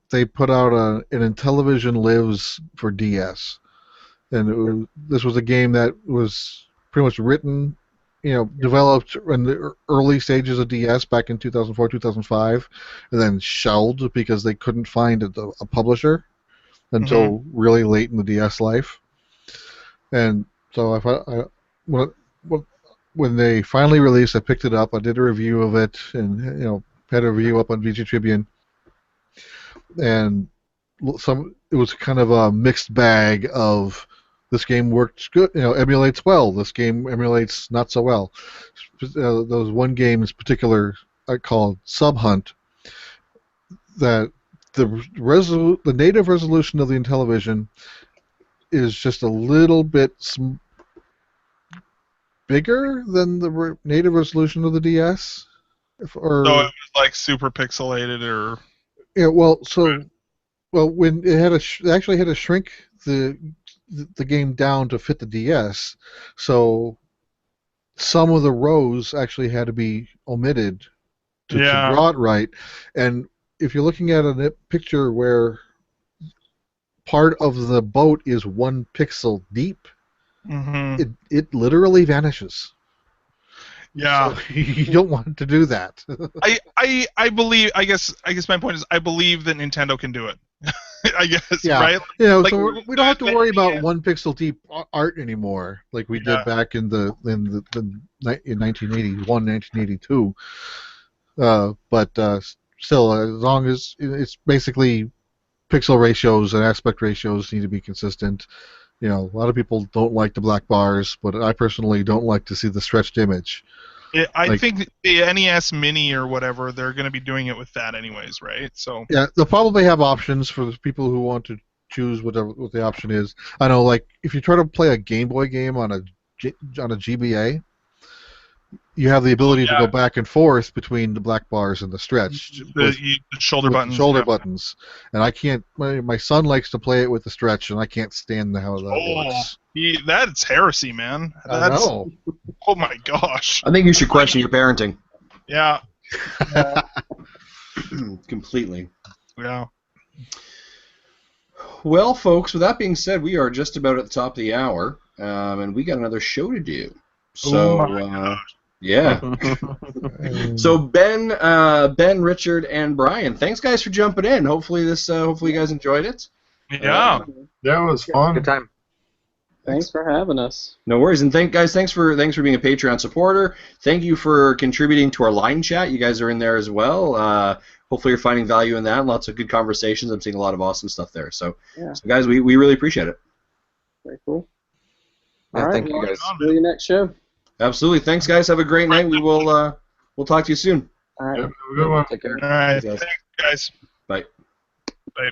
They put out an Intellivision Lives for DS, and this was a game that was pretty much written, developed in the early stages of DS back in 2004, 2005, and then shelved because they couldn't find a publisher until really late in the DS life. And so when they finally released, I picked it up. I did a review of it, and had a review up on VG Tribune. And it was kind of a mixed bag of, this game works good, emulates well. This game emulates not so well. There was one game in particular I called Subhunt, that the native resolution of the Intellivision is just a little bit bigger than the native resolution of the DS. So it was like super pixelated, or when it actually had to shrink the game down to fit the DS, so some of the rows actually had to be omitted to draw it right. And if you're looking at a picture where part of the boat is 1 pixel deep, it literally vanishes. Yeah, so you don't want to do that. I believe. I guess my point is, I believe that Nintendo can do it. I guess, yeah. right? So we don't have to worry about 1 pixel deep art anymore, like we did back in 1981, 1982. But still, as long as it's basically pixel ratios and aspect ratios need to be consistent. A lot of people don't like the black bars, but I personally don't like to see the stretched image. I think the NES Mini or whatever, they're going to be doing it with that anyways, right? So yeah, they'll probably have options for the people who want to choose what the option is. I know, like, if you try to play a Game Boy game on a GBA, you have the ability to go back and forth between the black bars and the stretch. The shoulder buttons. Buttons. And I can't. My son likes to play it with the stretch, and I can't stand how that works. That's heresy, man. I know. Oh my gosh. I think you should question your parenting. Yeah. Completely. Yeah. Well, folks, with that being said, we are just about at the top of the hour, and we got another show to do. So, yeah. So Ben, Richard, and Brian, thanks guys for jumping in. Hopefully you guys enjoyed it. Yeah. Yeah, it was fun. Good time. Thanks for having us. No worries, and thanks for being a Patreon supporter. Thank you for contributing to our line chat. You guys are in there as well. Hopefully you're finding value in that. Lots of good conversations. I'm seeing a lot of awesome stuff there. So guys, we really appreciate it. Very cool. Yeah, All right, thank you guys. See you next show. Absolutely. Thanks, guys. Have a great night. We'll talk to you soon. All right. Yep, have a good one. Take care. All right. Thanks, Thanks, guys. Bye. Bye.